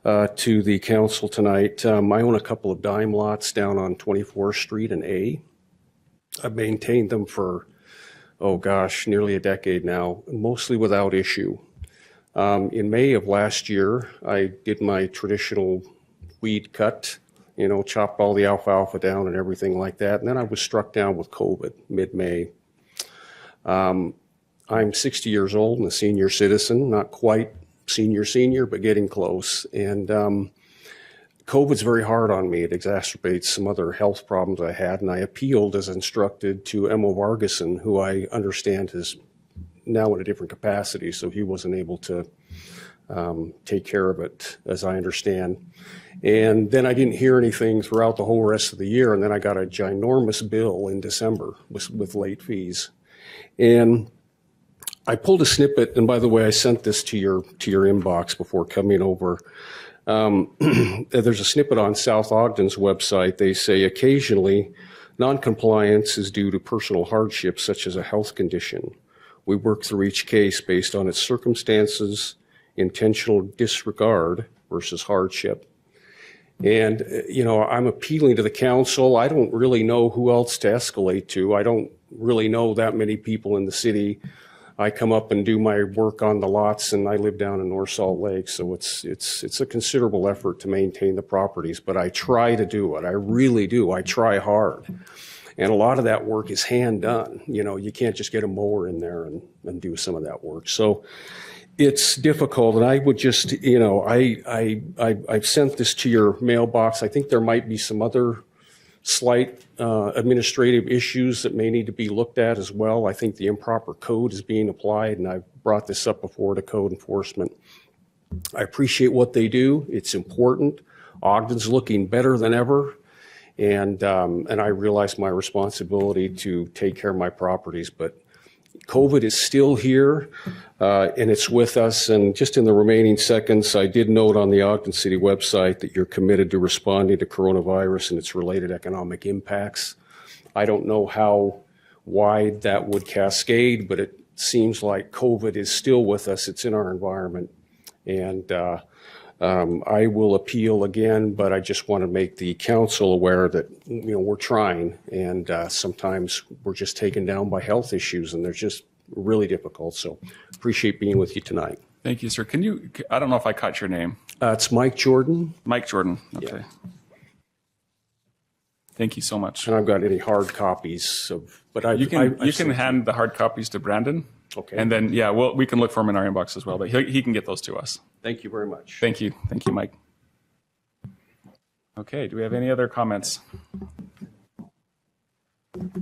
to the council tonight. I own a couple of dime lots down on 24th Street and A. I've maintained them for, oh gosh, nearly a decade now, mostly without issue. In May of last year, I did my traditional weed cut, chopped all the alfalfa down and everything like that. And then I was struck down with COVID mid-May. I'm 60 years old and a senior citizen, not quite senior, but getting close. And COVID's very hard on me. It exacerbates some other health problems I had, and I appealed as instructed to Emil Vargason, who I understand is now in a different capacity, so he wasn't able to take care of it, as I understand. And then I didn't hear anything throughout the whole rest of the year, and then I got a ginormous bill in December with late fees. And I pulled a snippet, and by the way, I sent this to your inbox before coming over. There's a snippet on South Ogden's website. They say occasionally noncompliance is due to personal hardship, such as a health condition. We work through each case based on its circumstances, intentional disregard versus hardship. And, I'm appealing to the council. I don't really know who else to escalate to. I don't really know that many people in the city. I come up and do my work on the lots, and I live down in North Salt Lake, so it's a considerable effort to maintain the properties, but I try to do it. I really do. I try hard. And a lot of that work is hand done. You can't just get a mower in there and do some of that work. So it's difficult, and I would just, I've sent this to your mailbox. I think there might be some other slight administrative issues that may need to be looked at as well. I think the improper code is being applied, and I've brought this up before to code enforcement. I appreciate what they do. It's important. Ogden's looking better than ever, and I realize my responsibility to take care of my properties, but COVID is still here, and it's with us. And just in the remaining seconds, I did note on the Ogden City website that you're committed to responding to coronavirus and its related economic impacts. I don't know how wide that would cascade, but it seems like COVID is still with us. It's in our environment. And I will appeal again, but I just want to make the council aware that, we're trying, and sometimes we're just taken down by health issues, and they're just really difficult. So appreciate being with you tonight. Thank you, sir. I don't know if I caught your name. It's Mike Jordan. Mike Jordan. Okay. Yeah. Thank you so much. And I've got any hard copies of, but you can hand the hard copies to Brandon. Okay. And then, we can look for them in our inbox as well, but he can get those to us. Thank you very much. Thank you. Thank you, Mike. Okay, do we have any other comments?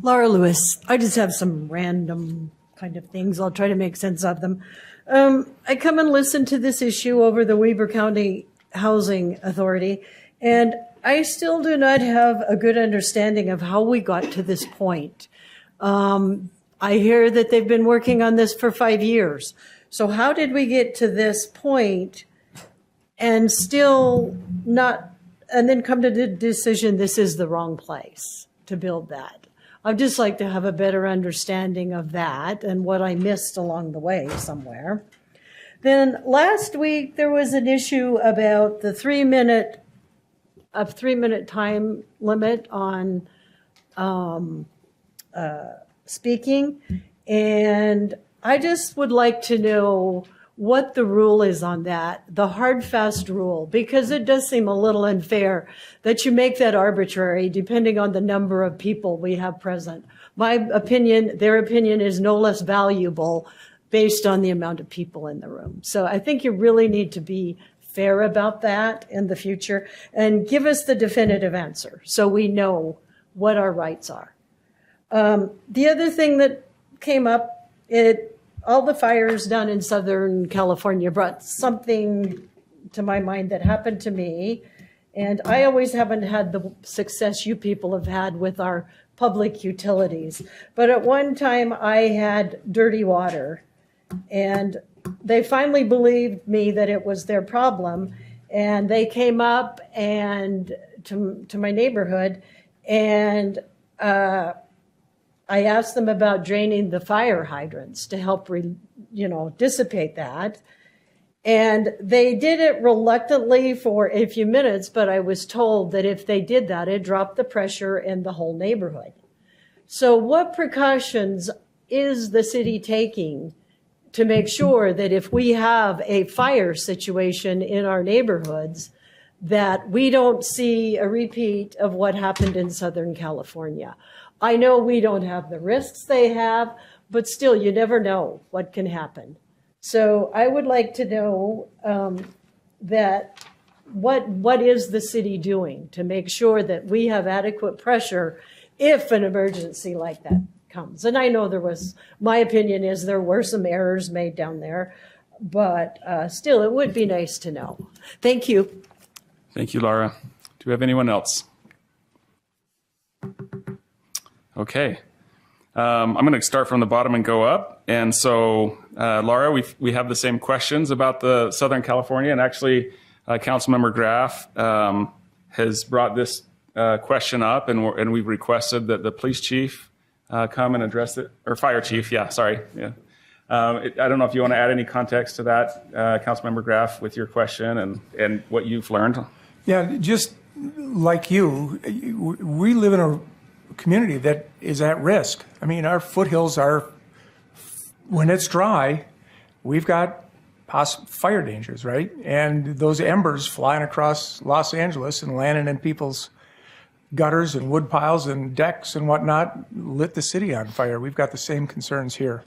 Laura Lewis. I just have some random kind of things. I'll try to make sense of them. I come and listen to this issue over the Weber County Housing Authority, and I still do not have a good understanding of how we got to this point. I hear that they've been working on this for 5 years. So how did we get to this point and still not, and then come to the decision this is the wrong place to build that? I'd just like to have a better understanding of that and what I missed along the way somewhere. Then last week there was an issue about the 3-minute time limit on speaking, and I just would like to know what the rule is on that, the hard, fast rule, because it does seem a little unfair that you make that arbitrary depending on the number of people we have present. My opinion, their opinion is no less valuable based on the amount of people in the room. So I think you really need to be fair about that in the future and give us the definitive answer so we know what our rights are. The other thing that came up, all the fires down in Southern California brought something to my mind that happened to me. And I always haven't had the success you people have had with our public utilities. But at one time I had dirty water, and they finally believed me that it was their problem. And they came up and to my neighborhood, and I asked them about draining the fire hydrants to help, dissipate that. And they did it reluctantly for a few minutes, but I was told that if they did that, it dropped the pressure in the whole neighborhood. So what precautions is the city taking to make sure that if we have a fire situation in our neighborhoods, that we don't see a repeat of what happened in Southern California? I know we don't have the risks they have, but still, you never know what can happen. So I would like to know that what is the city doing to make sure that we have adequate pressure if an emergency like that comes? And I know my opinion is there were some errors made down there, but still, it would be nice to know. Thank you. Thank you, Laura. Do we have anyone else? Okay. I'm going to start from the bottom and go up. And so, Laura, we have the same questions about the Southern California, and actually, Councilmember Graff has brought this question up, and we've requested that the police chief come and address it, or fire chief. Yeah, sorry. Yeah. I don't know if you want to add any context to that, Councilmember Graff, with your question and what you've learned. Yeah, just like you, we live in a community that is at risk. I mean, our foothills are, when it's dry, we've got fire dangers, right? And those embers flying across Los Angeles and landing in people's gutters and wood piles and decks and whatnot lit the city on fire. We've got the same concerns here.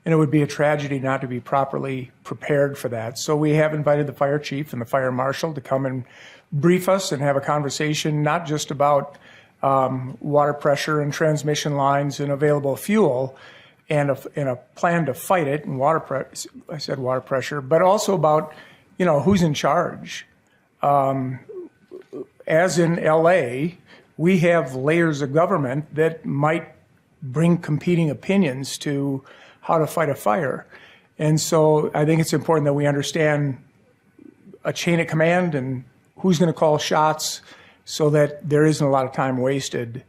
And it would be a tragedy not to be properly prepared for that. So we have invited the fire chief and the fire marshal to come and brief us and have a conversation, not just about water pressure and transmission lines and available fuel and a plan to fight it and water pressure, but also about, who's in charge. As in LA, we have layers of government that might bring competing opinions to how to fight a fire. And so I think it's important that we understand a chain of command and who's going to call shots so that there isn't a lot of time wasted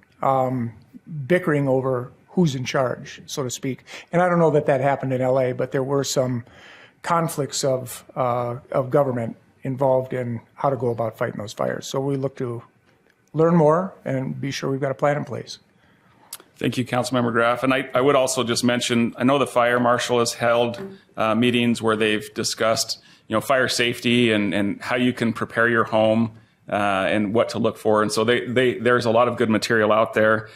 bickering over who's in charge, so to speak. And I don't know that happened in LA, but there were some conflicts of government involved in how to go about fighting those fires. So we look to learn more and be sure we've got a plan in place. Thank you, Councilmember Graff. And I would also just mention, I know the fire marshal has held meetings where they've discussed, fire safety and how you can prepare your home and what to look for. And so there's a lot of good material out there.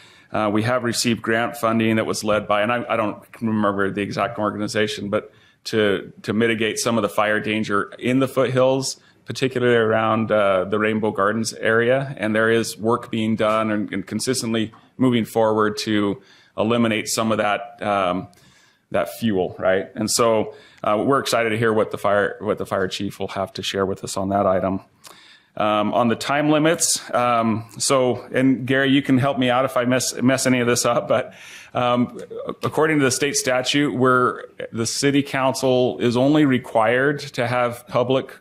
We have received grant funding that was led by, and I don't remember the exact organization, but to mitigate some of the fire danger in the foothills, particularly around the Rainbow Gardens area. And there is work being done and consistently moving forward to eliminate some of that fuel, right? And so we're excited to hear what the fire chief will have to share with us on that item. On the time limits, and Gary, you can help me out if I mess any of this up, but according to the state statute, where the city council is only required to have public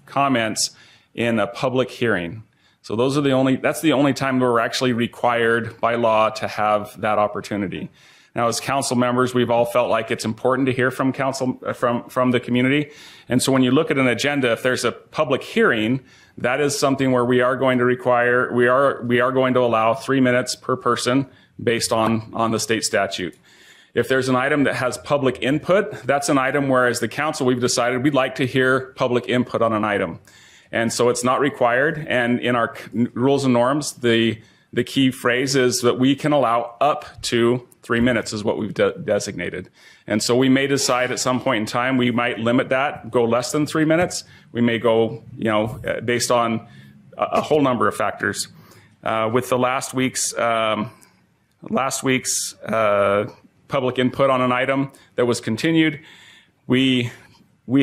comments in a public hearing. So that's the only time we're actually required by law to have that opportunity. Now, as council members, we've all felt like it's important to hear from from the community. And so when you look at an agenda, if there's a public hearing, that is something where we are going to allow 3 minutes per person based on the state statute. If there's an item that has public input, that's an item where as the council, we've decided we'd like to hear public input on an item. And so it's not required. And in our rules and norms, the key phrase is that we can allow up to 3 minutes is what we've designated. And so we may decide at some point in time, we might limit that, go less than 3 minutes. We may go, based on a whole number of factors. With the last week's public input on an item that was continued, we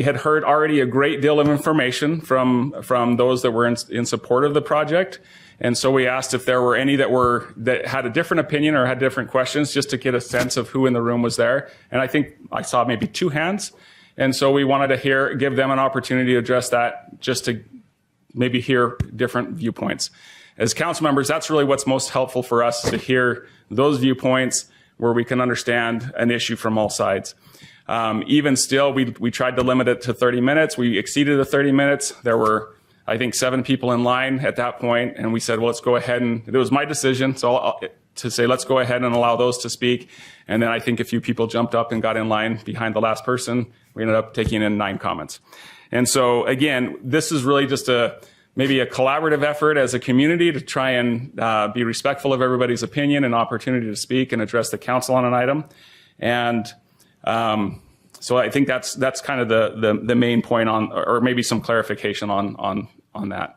had heard already a great deal of information from those that were in support of the project. And so we asked if there were any that had a different opinion or had different questions, just to get a sense of who in the room was there. And I think I saw maybe 2 hands. And so we wanted to give them an opportunity to address that, just to maybe hear different viewpoints. As council members, that's really what's most helpful for us, to hear those viewpoints where we can understand an issue from all sides. Even still, we tried to limit it to 30 minutes. We exceeded the 30 minutes. There were, I think, 7 people in line at that point, and we said, well, let's go ahead, and it was my decision to say, let's go ahead and allow those to speak. And then I think a few people jumped up and got in line behind the last person. We ended up taking in 9 comments. And so again, this is really just maybe a collaborative effort as a community to try and be respectful of everybody's opinion and opportunity to speak and address the council on an item. And so I think that's kind of the main point or maybe some clarification on that.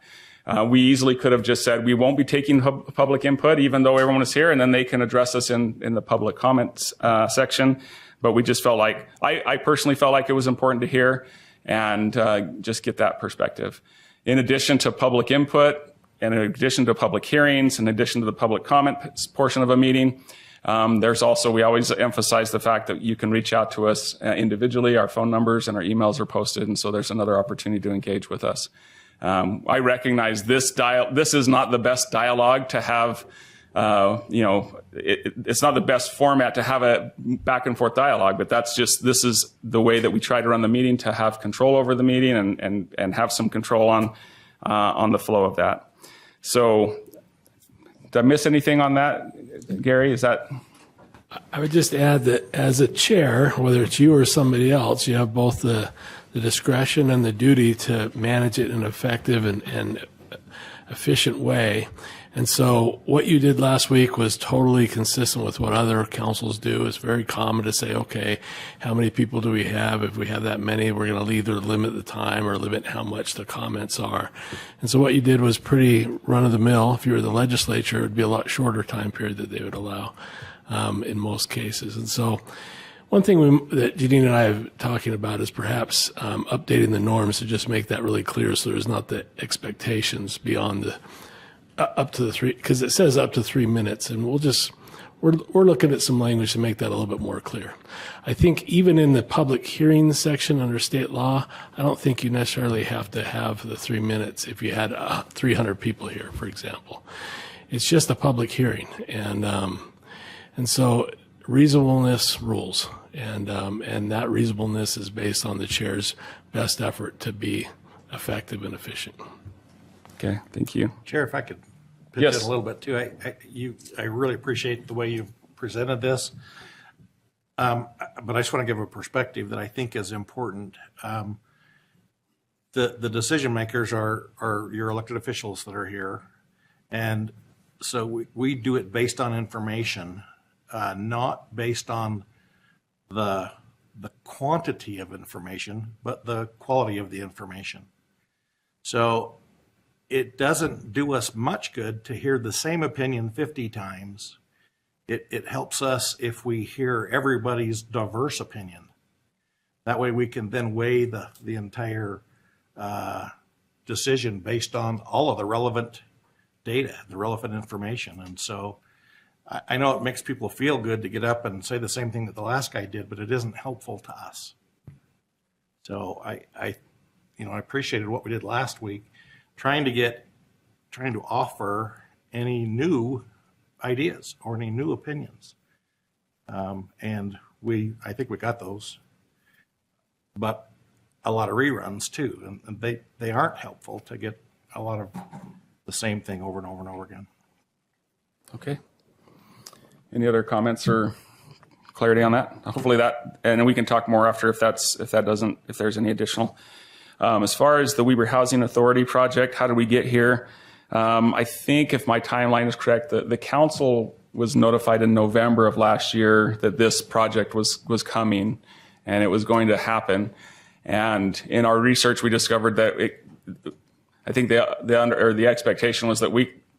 We easily could have just said we won't be taking public input, even though everyone is here, and then they can address us in the public comments section. But we just felt like, I personally felt like it was important to hear and just get that perspective. In addition to public input, and in addition to public hearings, in addition to the public comment portion of a meeting, There's also, we always emphasize the fact that you can reach out to us individually. Our phone numbers and our emails are posted, and so there's another opportunity to engage with us. I recognize this is not the best dialogue to have. It's not the best format to have a back and forth dialogue, but this is the way that we try to run the meeting, to have control over the meeting and have some control on the flow of that. So, did I miss anything on that, Gary? Is that? I would just add that as a chair, whether it's you or somebody else, you have both the discretion and the duty to manage it in an effective and efficient way. And so what you did last week was totally consistent with what other councils do. It's very common to say, okay, how many people do we have? If we have that many, we're going to either limit the time or limit how much the comments are. And so what you did was pretty run-of-the-mill. If you were the legislature, it would be a lot shorter time period that they would allow in most cases. And so one thing that Janine and I are talking about is perhaps updating the norms to just make that really clear, so there's not the expectations beyond the up to the 3, because it says up to 3 minutes, and we're looking at some language to make that a little bit more clear. I think even in the public hearing section under state law, I don't think you necessarily have to have the 3 minutes if you had 300 people here, for example. It's just a public hearing, and so reasonableness rules, and that reasonableness is based on the chair's best effort to be effective and efficient. Okay, thank you. Chair, if I could pitch in a little bit too. I really appreciate the way you've presented this. But I just want to give a perspective that I think is important. The decision makers are your elected officials that are here. And so we do it based on information, not based on the quantity of information, but the quality of the information. So it doesn't do us much good to hear the same opinion 50 times. It helps us if we hear everybody's diverse opinion. That way we can then weigh the entire decision based on all of the relevant data, the relevant information. And so I know it makes people feel good to get up and say the same thing that the last guy did, but it isn't helpful to us. So I appreciated what we did last week, trying to offer any new ideas or any new opinions. And I think we got those, but a lot of reruns too. And they aren't helpful to get a lot of the same thing over and over and over again. Okay. Any other comments or clarity on that? Hopefully that, and we can talk more after if there's any additional. As far as the Weber Housing Authority project, how did we get here? I think if my timeline is correct, the council was notified in November of last year that this project was coming and it was going to happen. And in our research, we discovered that I think the expectation was that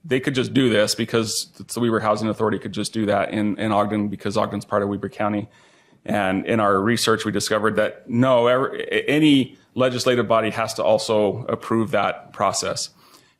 they could just do this because the Weber Housing Authority could just do that in Ogden because Ogden's part of Weber County. And in our research, we discovered that no, any legislative body has to also approve that process.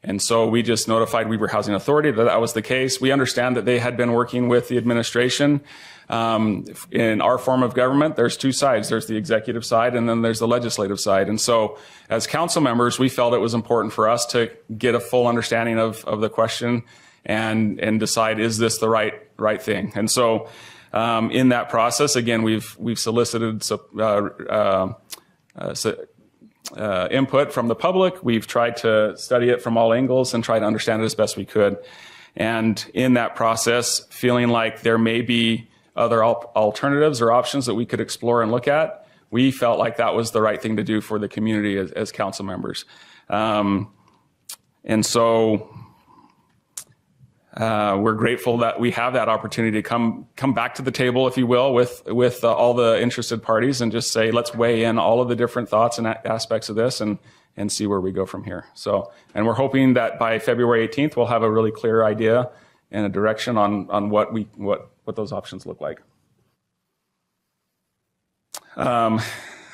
And so we just notified Weber Housing Authority that was the case. We understand that they had been working with the administration. In our form of government, there's two sides. There's the executive side and then there's the legislative side. And so as council members, we felt it was important for us to get a full understanding of the question and decide, is this the right thing? And so in that process, again, we've solicited input from the public. We've tried to study it from all angles and try to understand it as best we could. And in that process, feeling like there may be other alternatives or options that we could explore and look at, we felt like that was the right thing to do for the community as council members. And so we're grateful that we have that opportunity to come back to the table, if you will, with all the interested parties and just say, let's weigh in all of the different thoughts and aspects of this and see where we go from here. So, and we're hoping that by February 18th, we'll have a really clear idea and a direction on what those options look like.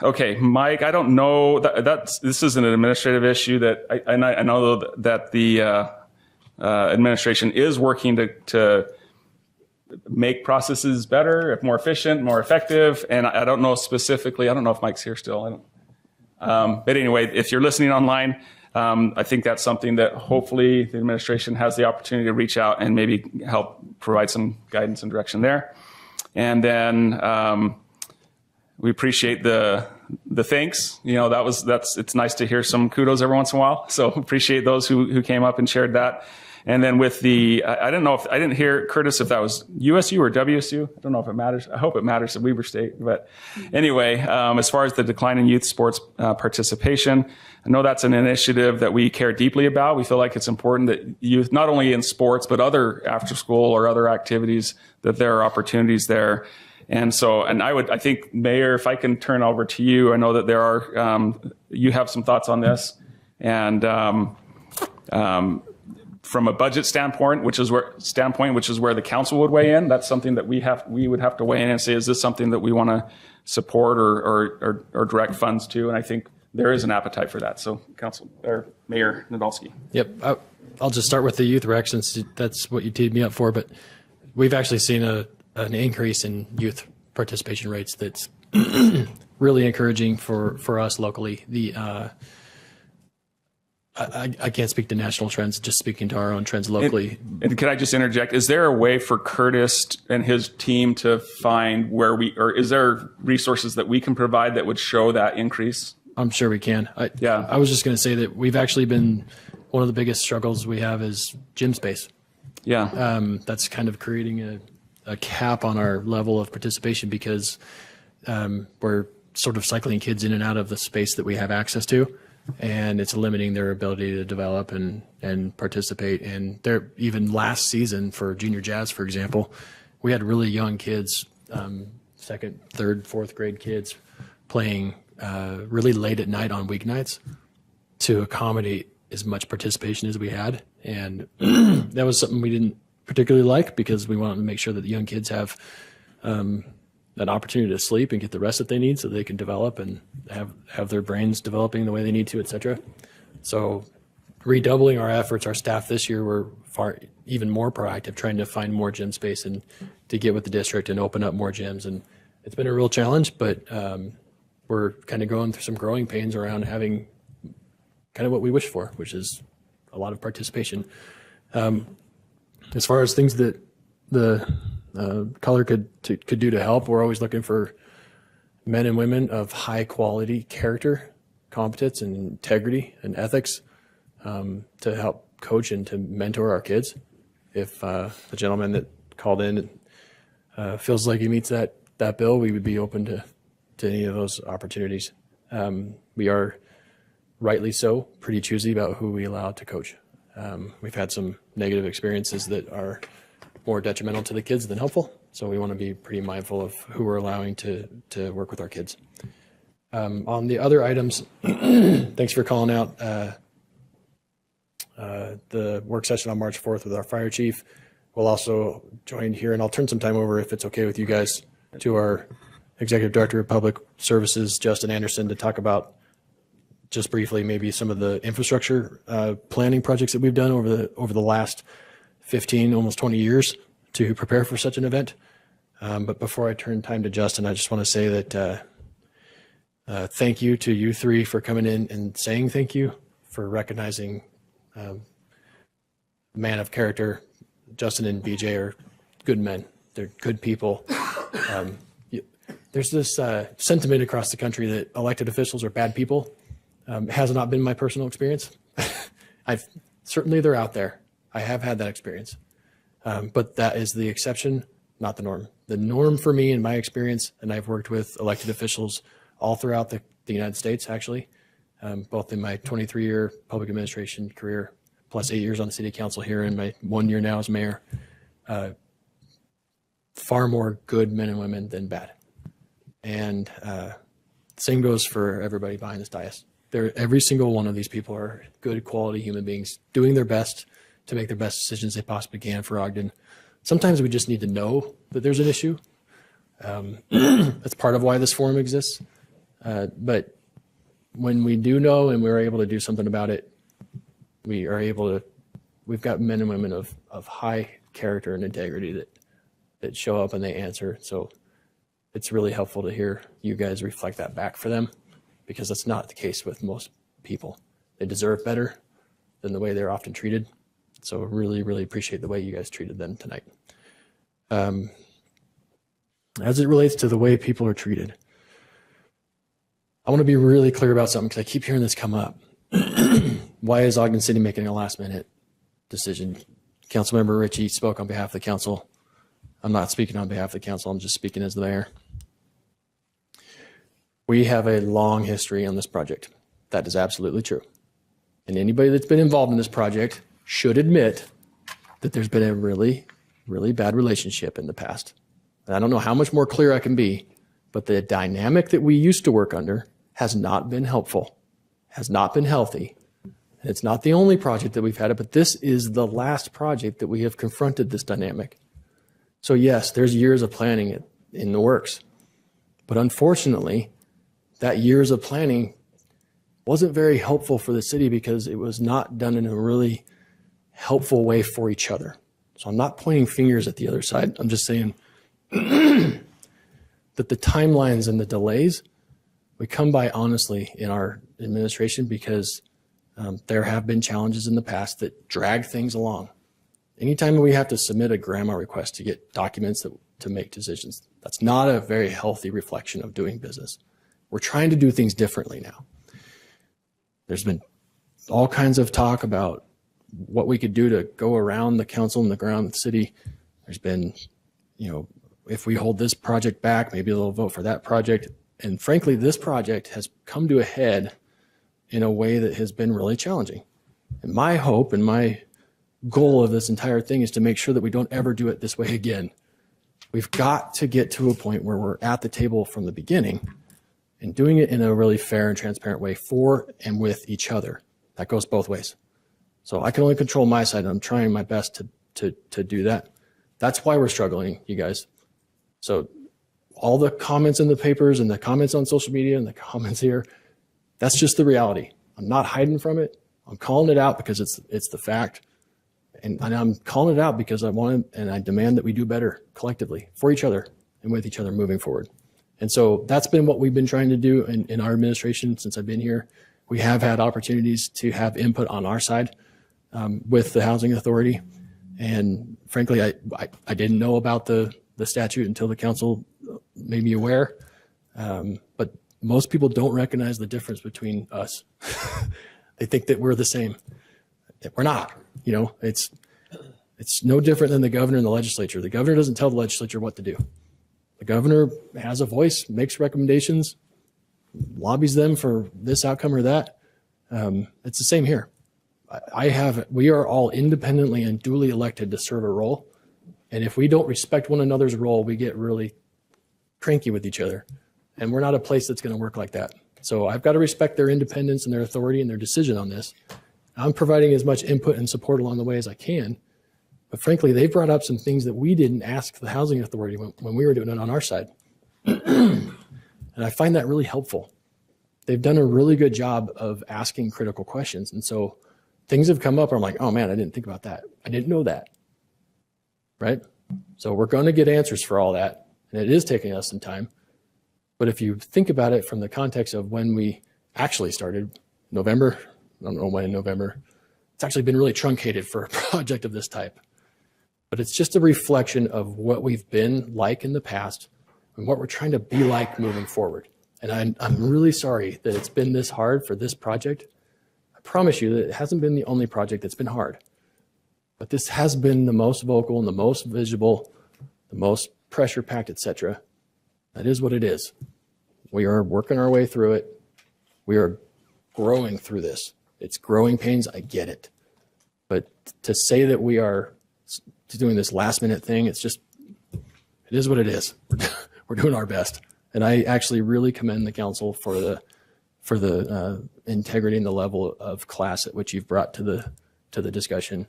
Okay, Mike, I don't know this is an administrative issue that I know that the administration is working to make processes better, more efficient, more effective. And I don't know specifically, I don't know if Mike's here still. But anyway, if you're listening online, I think that's something that hopefully the administration has the opportunity to reach out and maybe help provide some guidance and direction there. And then we appreciate the thanks. You know, it's nice to hear some kudos every once in a while. So appreciate those who came up and shared that. And then with I didn't hear, Curtis, if that was USU or WSU. I don't know if it matters. I hope it matters at Weber State. But anyway, as far as the decline in youth sports participation, I know that's an initiative that we care deeply about. We feel like it's important that youth, not only in sports, but other after school or other activities, that there are opportunities there. And so, I think, Mayor, if I can turn over to you, I know that there are, you have some thoughts on this. And from a budget standpoint, which is where the council would weigh in, that's something that we would have to weigh in and say, is this something that we want to support or direct funds to? And I think there is an appetite for that. So, Mayor Nadolski. Yep, I'll just start with the youth rec since that's what you teed me up for. But we've actually seen an increase in youth participation rates that's really encouraging for us locally. I can't speak to national trends, just speaking to our own trends locally. And can I just interject? Is there a way for Curtis and his team to find or is there resources that we can provide that would show that increase? I'm sure we can. I was just going to say that we've actually been, one of the biggest struggles we have is gym space. Yeah. That's kind of creating a cap on our level of participation because we're sort of cycling kids in and out of the space that we have access to. And it's limiting their ability to develop and participate. And there, even last season for junior jazz, for example, we had really young kids, second, third, fourth grade kids playing really late at night on weeknights to accommodate as much participation as we had. And that was something we didn't particularly like because we wanted to make sure that the young kids have an opportunity to sleep and get the rest that they need so they can develop and have their brains developing the way they need to, et cetera. So redoubling our efforts, our staff this year were even more proactive, trying to find more gym space and to get with the district and open up more gyms. And it's been a real challenge, but we're kind of going through some growing pains around having kind of what we wish for, which is a lot of participation. As far as things that the color could do to help, we're always looking for men and women of high quality character, competence, and integrity and ethics to help coach and to mentor our kids. If the gentleman that called in feels like he meets that bill, we would be open to any of those opportunities. We are rightly so pretty choosy about who we allow to coach. We've had some negative experiences that are more detrimental to the kids than helpful. So we want to be pretty mindful of who we're allowing to work with our kids. On the other items, thanks for calling out the work session on March 4th with our fire chief. We'll also join here, and I'll turn some time over, if it's okay with you guys, to our Executive Director of Public Services, Justin Anderson, to talk about just briefly maybe some of the infrastructure planning projects that we've done over the last 15, almost 20 years to prepare for such an event. But before I turn time to Justin, I just want to say that thank you to you three for coming in and saying thank you, for recognizing man of character. Justin and BJ are good men. They're good people. There's this sentiment across the country that elected officials are bad people. Has not been my personal experience. Certainly they're out there. I have had that experience, but that is the exception, not the norm. The norm for me in my experience, and I've worked with elected officials all throughout the United States, actually, both in my 23-year public administration career, plus 8 years on the city council here, and my 1 year now as mayor, far more good men and women than bad. And same goes for everybody behind this dais. Every single one of these people are good quality human beings doing their best to make the best decisions they possibly can for Ogden. Sometimes we just need to know that there's an issue. That's part of why this forum exists. But when we do know and we're able to do something about it, we've got men and women of high character and integrity that show up and they answer. So it's really helpful to hear you guys reflect that back for them, because that's not the case with most people. They deserve better than the way they're often treated. So really, really appreciate the way you guys treated them tonight. As it relates to the way people are treated, I want to be really clear about something because I keep hearing this come up. Why is Ogden City making a last minute decision? Councilmember Ritchie spoke on behalf of the council. I'm not speaking on behalf of the council. I'm just speaking as the mayor. We have a long history on this project. That is absolutely true. And anybody that's been involved in this project should admit that there's been a really, really bad relationship in the past. And I don't know how much more clear I can be, but the dynamic that we used to work under has not been helpful, has not been healthy. And it's not the only project that we've had it, but this is the last project that we have confronted this dynamic. So yes, there's years of planning in the works, but unfortunately, that years of planning wasn't very helpful for the city because it was not done in a really helpful way for each other. So I'm not pointing fingers at the other side. I'm just saying that the timelines and the delays, we come by honestly in our administration because there have been challenges in the past that drag things along. Anytime we have to submit a grandma request to get documents to make decisions, that's not a very healthy reflection of doing business. We're trying to do things differently now. There's been all kinds of talk about what we could do to go around the council and the ground the city. There's been, if we hold this project back, maybe they'll vote for that project. And frankly, this project has come to a head in a way that has been really challenging. And my hope and my goal of this entire thing is to make sure that we don't ever do it this way again. We've got to get to a point where we're at the table from the beginning and doing it in a really fair and transparent way for and with each other. That goes both ways. So I can only control my side, and I'm trying my best to do that. That's why we're struggling, you guys. So all the comments in the papers and the comments on social media and the comments here, that's just the reality. I'm not hiding from it. I'm calling it out because it's the fact. And I'm calling it out because I want and I demand that we do better collectively for each other and with each other moving forward. And so that's been what we've been trying to do in our administration since I've been here. We have had opportunities to have input on our side with the housing authority. And frankly, I didn't know about the statute until the council made me aware. But most people don't recognize the difference between us. They think that we're the same. We're not. It's no different than the governor and the legislature. The governor doesn't tell the legislature what to do. The governor has a voice, makes recommendations, lobbies them for this outcome or that. It's the same here. We are all independently and duly elected to serve a role. And if we don't respect one another's role, we get really cranky with each other. And we're not a place that's going to work like that. So I've got to respect their independence and their authority and their decision on this. I'm providing as much input and support along the way as I can. But frankly, they brought up some things that we didn't ask the housing authority when we were doing it on our side. And I find that really helpful. They've done a really good job of asking critical questions. And so things have come up where I'm like, oh man, I didn't think about that. I didn't know that. Right? So we're going to get answers for all that. And it is taking us some time. But if you think about it from the context of when we actually started, November, I don't know when in November, it's actually been really truncated for a project of this type. But it's just a reflection of what we've been like in the past and what we're trying to be like moving forward. And I'm really sorry that it's been this hard for this project. I promise you that it hasn't been the only project that's been hard. But this has been the most vocal and the most visible, the most pressure-packed, etc. That is what it is. We are working our way through it. We are growing through this. It's growing pains. I get it. But to say that we are doing this last-minute thing, it is what it is. We're doing our best. And I actually really commend the council for the integrity and the level of class at which you've brought to the discussion.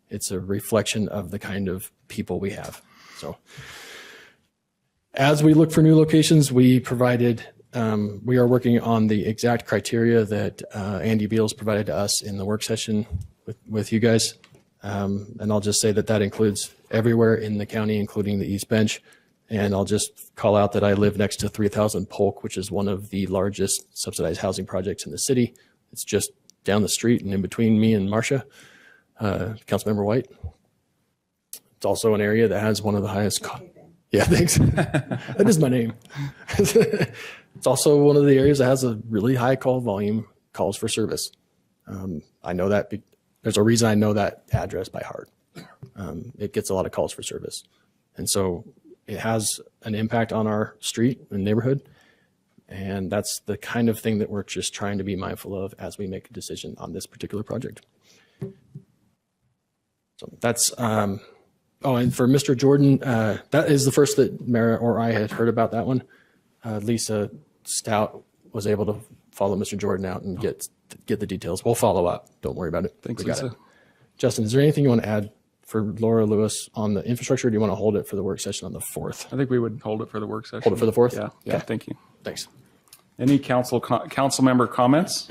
It's a reflection of the kind of people we have. So as we look for new locations, we are working on the exact criteria that Andy Beals provided to us in the work session with you guys. And I'll just say that that includes everywhere in the county, including the East Bench. And I'll just call out that I live next to 3000 Polk, which is one of the largest subsidized housing projects in the city. It's just down the street and in between me and Marcia, Councilmember White. It's also an area that has one of the highest. Yeah, thanks. That is my name. It's also one of the areas that has a really high call volume, calls for service. I know that there's a reason I know that address by heart. It gets a lot of calls for service. And so it has an impact on our street and neighborhood. And that's the kind of thing that we're just trying to be mindful of as we make a decision on this particular project. So that's, oh, and for Mr. Jordan, that is the first that Mara or I had heard about that one. Lisa Stout was able to follow Mr. Jordan out and get the details. We'll follow up. Don't worry about it. Thanks, We got Lisa. it. Justin, is there anything you want to add for Laura Lewis on the infrastructure, or do you want to hold it for the work session on the 4th? I think we would hold it for the work session. Hold it for the 4th? Yeah. Yeah. Okay. Thank you. Thanks. Any council member comments?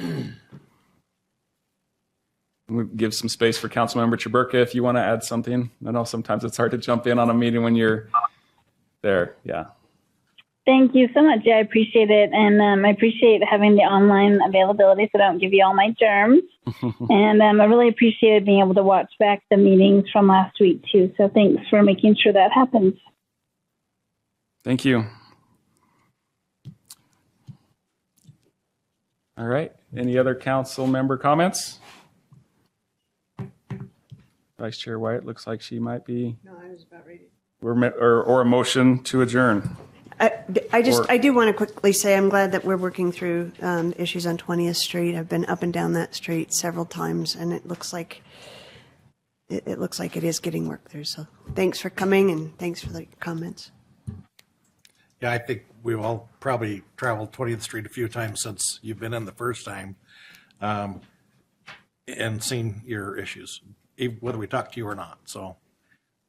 We give some space for Councilmember Chaburka if you want to add something. I know sometimes it's hard to jump in on a meeting when you're there. Yeah. Thank you so much. Yeah, I appreciate it. And I appreciate having the online availability so I don't give you all my germs. And I really appreciated being able to watch back the meetings from last week too. So thanks for making sure that happens. Thank you. All right. Any other council member comments? Vice Chair White looks like she might be. No, I was about ready. Or a motion to adjourn. I do want to quickly say I'm glad that we're working through issues on 20th Street. I've been up and down that street several times, and it looks like it is getting worked through. So thanks for coming, and thanks for the comments. Yeah, I think we've all probably traveled 20th Street a few times since you've been in the first time, and seen your issues, whether we talk to you or not. So,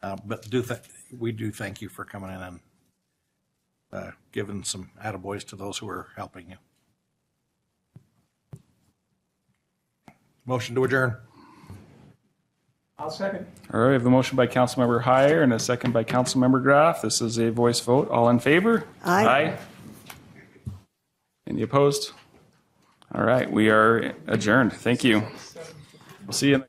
but we do thank you for coming in and giving some attaboys to those who are helping you. Motion to adjourn. I'll second. All right, we have a motion by Councilmember Heyer and a second by Councilmember Graff. This is a voice vote. All in favor? Aye. Aye. Any opposed? All right, we are adjourned. Thank you. We'll see you.